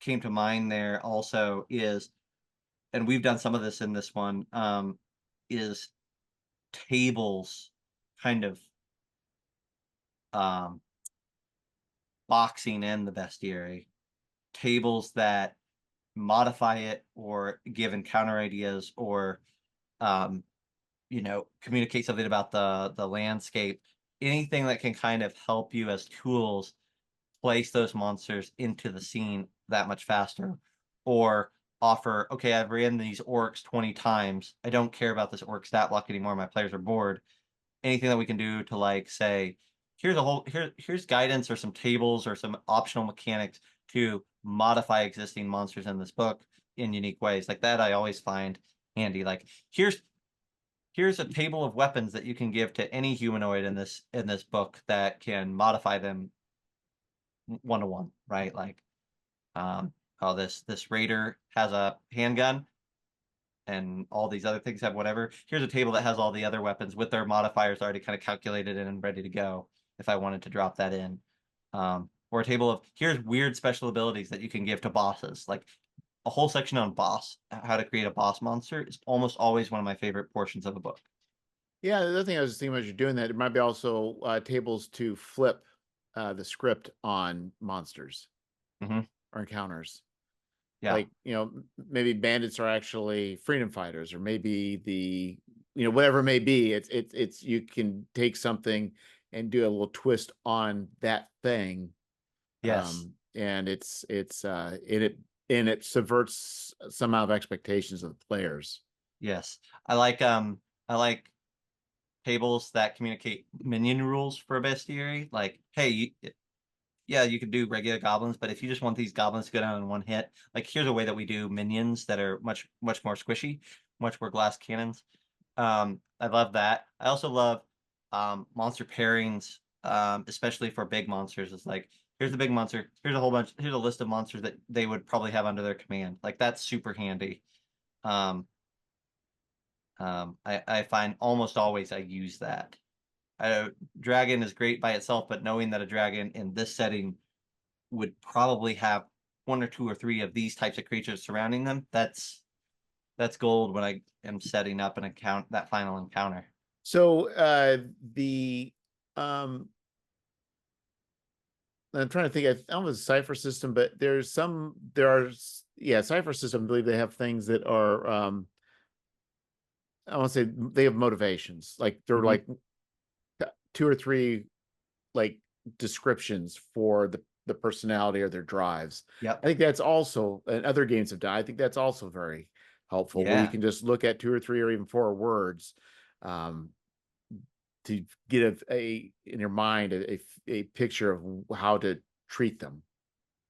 came to mind there also is, and we've done some of this in this one, is tables kind of um, boxing in the bestiary. Tables that modify it or give encounter ideas or um, communicate something about the landscape. Anything that can kind of help you as tools place those monsters into the scene that much faster, or offer, okay, I've ran these orcs 20 times. I don't care about this orc stat block anymore. My players are bored. Anything that we can do to like say, here's guidance or some tables or some optional mechanics to modify existing monsters in this book in unique ways. Like that I always find handy. Like here's a table of weapons that you can give to any humanoid in this book that can modify them 1-to-1, right? Like, this raider has a handgun, and all these other things have whatever. Here's a table that has all the other weapons with their modifiers already kind of calculated and ready to go if I wanted to drop that in. Or a table of here's weird special abilities that you can give to bosses. Like a whole section on boss, how to create a boss monster is almost always one of my favorite portions of a book.
Yeah, the other thing I was thinking about you doing that, it might be also tables to flip the script on monsters
Hmm.
or encounters.
Yeah.
Like, maybe bandits are actually freedom fighters, or maybe whatever it may be. It's you can take something and do a little twist on that thing,
Yes.
and it subverts some out of expectations of the players.
Yes. I like tables that communicate minion rules for a bestiary. Like, hey, yeah, you could do regular goblins, but if you just want these goblins to go down in one hit, like here's a way that we do minions that are much, much more squishy, much more glass cannons. I love that. I also love monster pairings, especially for big monsters. It's like, here's the big monster, here's a list of monsters that they would probably have under their command. Like that's super handy. Um, I find almost always I use that. Dragon is great by itself, but knowing that a dragon in this setting would probably have one or two or three of these types of creatures surrounding them, that's gold when I am setting up that final encounter.
So the um I'm trying to think. I don't know if it's a cipher system, but cipher system. I believe they have things that are I want to say they have motivations. Like they're
Hmm.
like two or three like descriptions for the personality or their drives.
Yep.
I think that's also, and other games have done. I think that's also very helpful, where you
Yeah.
can just look at two or three or even four words, um, to get in your mind a picture of how to treat them.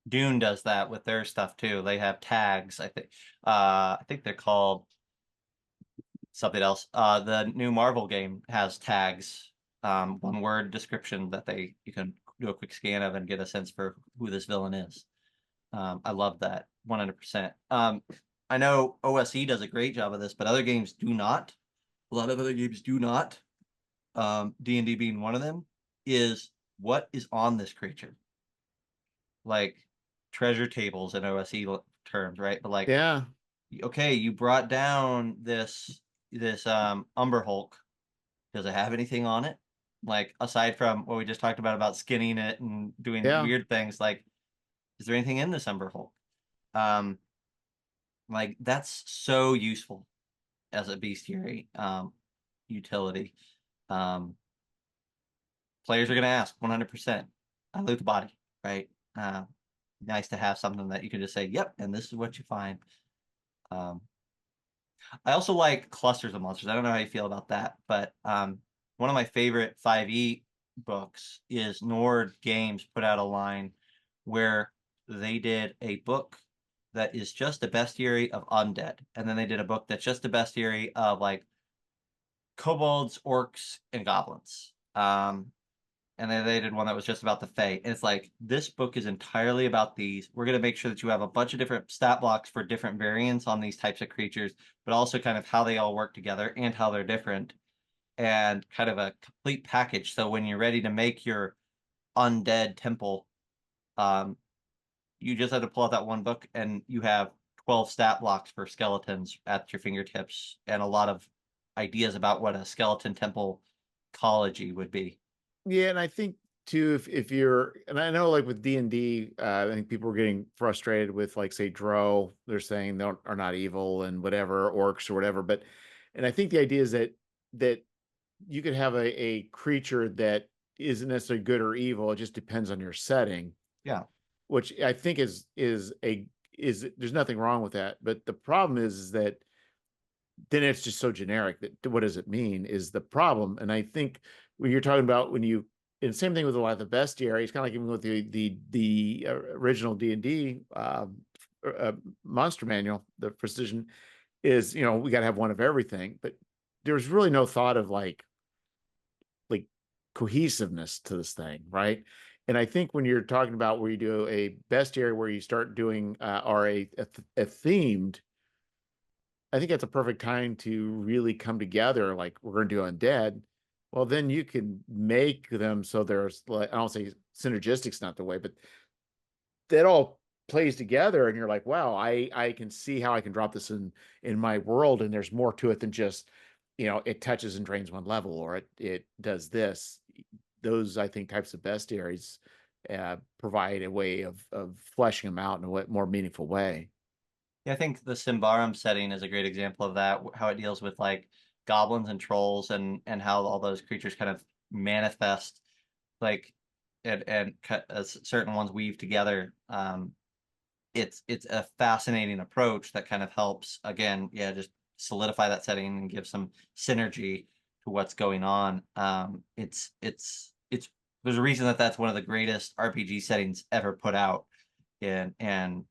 Dune does that with their stuff too. They have tags, I think. I think they're called something else. The new Marvel game has tags, one word description that you can do a quick scan of and get a sense for who this villain is. I love that 100%. I know OSE does a great job of this, but other games do not. A lot of other games do not. D&D being one of them, is what is on this creature. Like treasure tables in OSE terms, right? But like,
Yeah,
okay, you brought down this Umber Hulk. Does it have anything on it? Like aside from what we just talked about skinning it and doing
yeah.
weird things, like is there anything in this Umber Hulk? Um, like that's so useful as a bestiary utility. Um, Players are going to ask 100%. I loot the body, right? Uh, nice to have something that you can just say, yep, and this is what you find. Um, I also like clusters of monsters. I don't know how you feel about that, but one of my favorite 5e books is Nord Games put out a line where they did a book that is just a bestiary of undead, and then they did a book that's just a bestiary of like kobolds, orcs, and goblins. And then they did one that was just about the Fae. And it's like, this book is entirely about these. We're going to make sure that you have a bunch of different stat blocks for different variants on these types of creatures, but also kind of how they all work together and how they're different, and kind of a complete package. So when you're ready to make your undead temple, um, you just have to pull out that one book and you have 12 stat blocks for skeletons at your fingertips and a lot of ideas about what a skeleton temple ecology would be.
Yeah, and I think too, if you're, and I know like with D&D, I think people are getting frustrated with like say Drow, they're saying they are not evil and whatever, orcs or whatever. But and I think the idea is that you could have a creature that isn't necessarily good or evil. It just depends on your setting,
Yeah.
which I think is there's nothing wrong with that. But the problem is that then it's just so generic that what does it mean is the problem. And I think when you're talking about when you, and same thing with a lot of the bestiary, it's kind of like even with the original D&D monster manual, the precision is, we got to have one of everything, but there's really no thought of like cohesiveness to this thing, right? And I think when you're talking about where you do a bestiary where you start doing or a themed, I think that's a perfect time to really come together. Like we're going to do undead. Well, then you can make them so there's like, I don't say synergistic's not the way, but that all plays together, and you're like, wow, I can see how I can drop this in my world, and there's more to it than just it touches and drains one level, or it does this. Those I think types of bestiaries provide a way of fleshing them out in a more meaningful way.
Yeah, I think the Symbaroum setting is a great example of that, how it deals with like goblins and trolls and how all those creatures kind of manifest like as certain ones weave together. It's a fascinating approach that kind of helps again, yeah, just solidify that setting and give some synergy to what's going on. It's there's a reason that that's one of the greatest RPG settings ever put out, and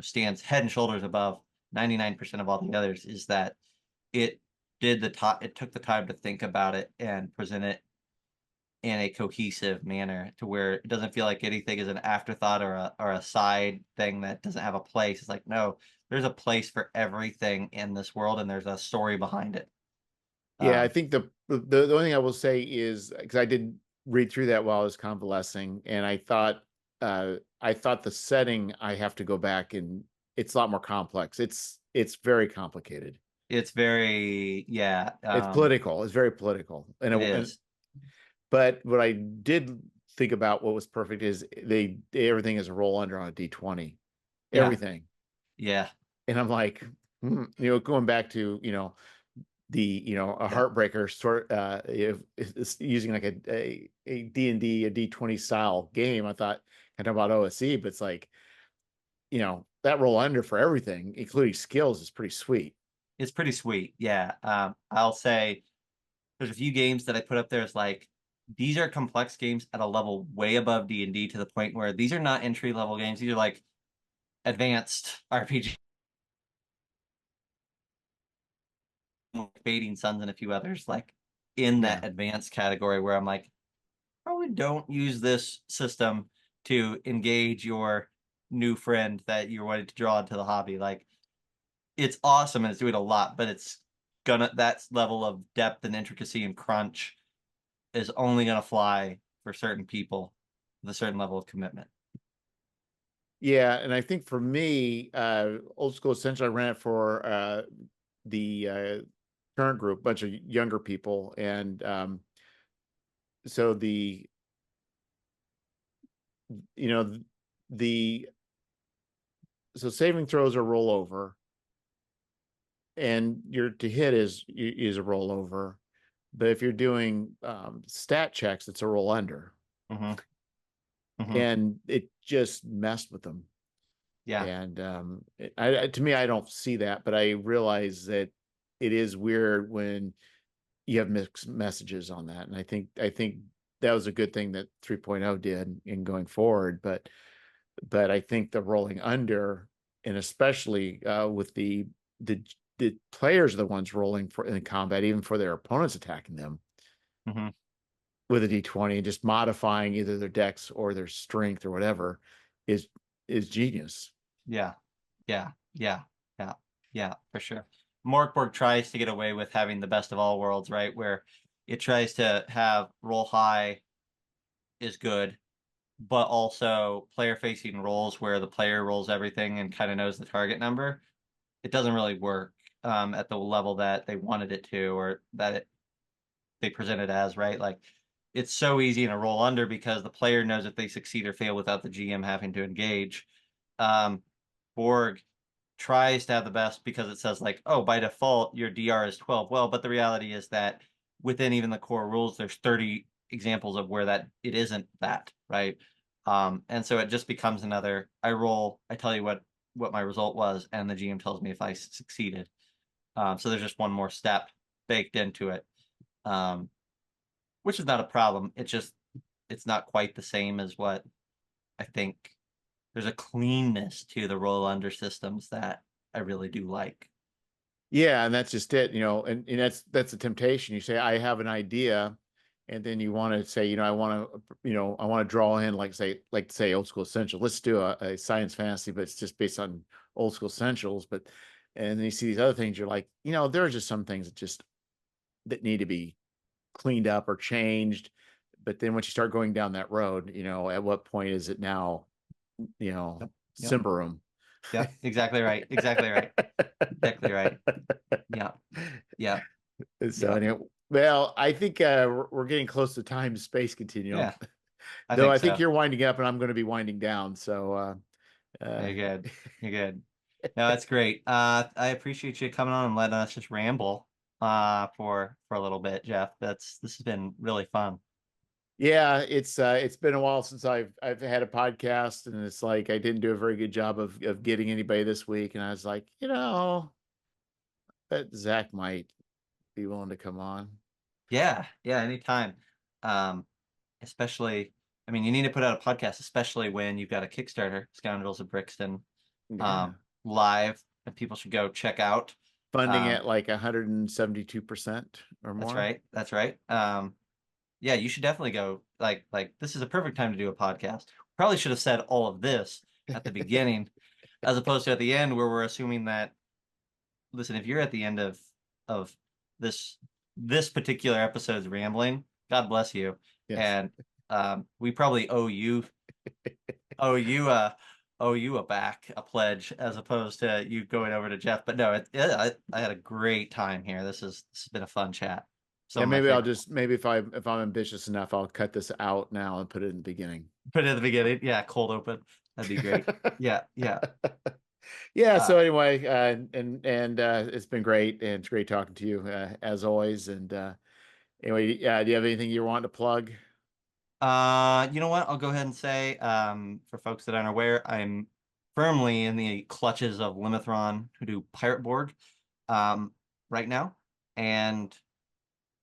stands head and shoulders above 99% of all the others, is that it it took the time to think about it and present it in a cohesive manner to where it doesn't feel like anything is an afterthought or a side thing that doesn't have a place. It's like, no, there's a place for everything in this world and there's a story behind it.
Yeah, I
Um,
think the only thing I will say is because I did read through that while I was convalescing, and I thought the setting I have to go back and it's a lot more complex. It's very complicated.
it's very, yeah,
It's political. It's very political,
it
and
is.
but what I did think about what was perfect is everything is a roll under on a D20,
Yeah,
everything,
yeah,
and I'm like, going back to a
yeah.
heartbreaker sort if it's using like a D&D a D20 style game. I thought kind of about OSE, but it's like that roll under for everything including skills is pretty sweet.
It's pretty sweet. Yeah. I'll say there's a few games that I put up there as like these are complex games at a level way above D&D to the point where these are not entry level games. These are like advanced RPG, like Fading Suns and a few others, like in
Yeah,
that advanced category where I'm like, probably don't use this system to engage your new friend that you're wanting to draw into the hobby. Like it's awesome and it's doing a lot, but it's gonna that level of depth and intricacy and crunch is only gonna fly for certain people with a certain level of commitment.
yeah, and I think for me old school essentially I ran it for the current group, bunch of younger people, and so you know the so saving throws are rollover, and your to hit is a rollover. But if you're doing stat checks, it's a roll under,
Hmm. Hmm.
and it just messed with them.
Yeah.
And to me, I don't see that, but I realize that it is weird when you have mixed messages on that. And I think that was a good thing that 3.0 did in going forward. But I think the rolling under, and especially with the the players are the ones rolling for in combat, even for their opponents attacking them
Hmm.
with a d20, just modifying either their dex or their strength or whatever is is genius.
Yeah. Yeah. Yeah. Yeah. Yeah, for sure. Morkborg tries to get away with having the best of all worlds, right? Where it tries to have roll high is good, but also player facing rolls where the player rolls everything and kind of knows the target number. It doesn't really work at the level that they wanted it to, or that they present it as, right? Like it's so easy in a roll under because the player knows if they succeed or fail without the GM having to engage. Um, Borg tries to have the best because it says like, oh, by default your DR is 12. Well, but the reality is that within even the core rules, there's 30 examples of where that it isn't that, right? And so it just becomes another. I roll, I tell you what my result was, and the GM tells me if I succeeded. So there's just one more step baked into it, um, which is not a problem. It's not quite the same as what I think. There's a cleanness to the roll under systems that I really do like.
Yeah, and that's just it, and that's a temptation. You say, I have an idea, and then you want to say, I want to draw in, like say old school essential. Let's do a science fantasy, but it's just based on old school essentials. And then you see these other things, you're like, there are just some things that need to be cleaned up or changed. But then once you start going down that road, at what point is it now,
Yep. Yep.
Cymberum?
Yep. Exactly right. Exactly right. Exactly right. Yeah. Yeah.
So
Yeah.
anyway, well, I think we're getting close to time space continuum.
Yeah. I
Though
think
I think
so.
you're winding up and I'm going to be winding down. So
You're good. You're good. No, that's great. I appreciate you coming on and letting us just ramble for a little bit, Jeff. This has been really fun.
yeah, it's been a while since I've had a podcast, and it's like I didn't do a very good job of getting anybody this week, and I was like, that Zach might be willing to come on.
Yeah, yeah, anytime. Um, Especially, I mean, you need to put out a podcast, especially when you've got a Kickstarter, Scoundrels of Brixton,
Yeah.
live, that people should go check out.
Funding
Um,
at like 172% or
that's
more.
right. That's right. Yeah, you should definitely go. Like this is a perfect time to do a podcast. Probably should have said all of this at the beginning, as opposed to at the end where we're assuming that, listen, if you're at the end of this this particular episode's rambling, God bless you.
Yes.
And we probably owe you a owe you a pledge as opposed to you going over to Jeff. But no, I had a great time here. This has been a fun chat.
Yeah,
Some of my
maybe I'll
favorite.
just maybe if I'm ambitious enough, I'll cut this out now and put it in the beginning.
Put it at the beginning. Yeah, cold open. That'd be great. Yeah, yeah.
Yeah,
Uh,
so anyway, and it's been great, and it's great talking to you as always. And anyway, do you have anything you want to plug?
you know what? I'll go ahead and say, for folks that aren't aware, I'm firmly in the clutches of Limithron, who do Pirate Borg, um, right now, and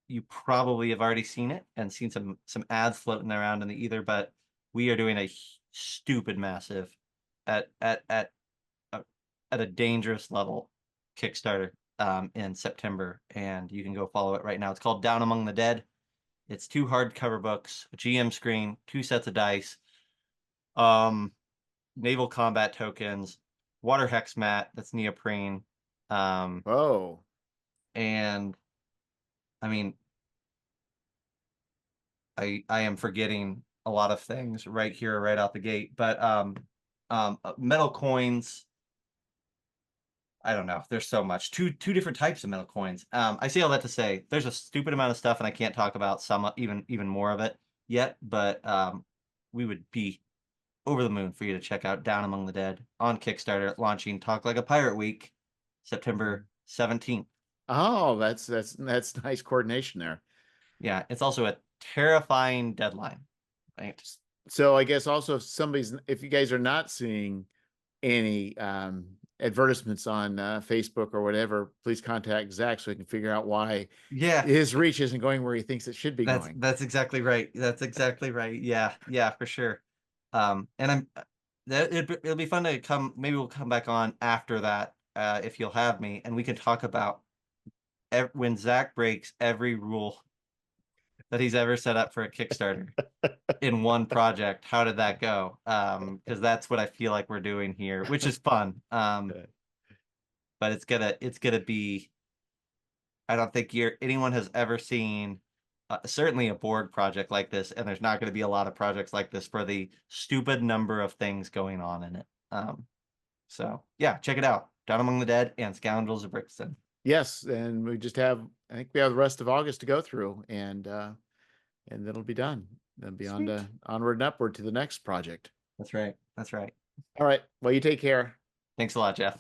you probably have already seen it and seen some ads floating around in the ether. But we are doing a stupid massive at at at uh, at a dangerous level Kickstarter in September, and you can go follow it right now. It's called Down Among the Dead. It's two hardcover books, a GM screen, two sets of dice, um, naval combat tokens, water hex mat that's neoprene, um,
Oh,
and I mean, I am forgetting a lot of things right here, right out the gate. But metal coins. I don't know. There's so much. Two different types of metal coins. I say all that to say there's a stupid amount of stuff, and I can't talk about some even more of it yet. But we would be over the moon for you to check out Down Among the Dead on Kickstarter, launching Talk Like a Pirate Week, September 17th.
oh, that's nice coordination there.
Yeah, it's also a terrifying deadline, right?
So I guess also if you guys are not seeing any advertisements on Facebook or whatever, please contact Zach so he can figure out why
Yeah,
his reach isn't going where he thinks it should be going.
that's exactly right. That's exactly right. Yeah, yeah, for sure. And I'm that it'll be fun to come. Maybe we'll come back on after that, if you'll have me, and we can talk about when Zach breaks every rule that he's ever set up for a Kickstarter in one project. How did that go? Because that's what I feel like we're doing here, which is fun. But it's gonna be. I don't think anyone has ever seen certainly a board project like this, and there's not going to be a lot of projects like this for the stupid number of things going on in it. So yeah, check it out. Down Among the Dead and Scoundrels of Brixton.
Yes, and we just have, I think we have the rest of August to go through, and then it'll be done. Then be on
Sweet.
to onward and upward to the next project.
That's right. That's right.
All right. Well, you take care.
Thanks a lot, Jeff.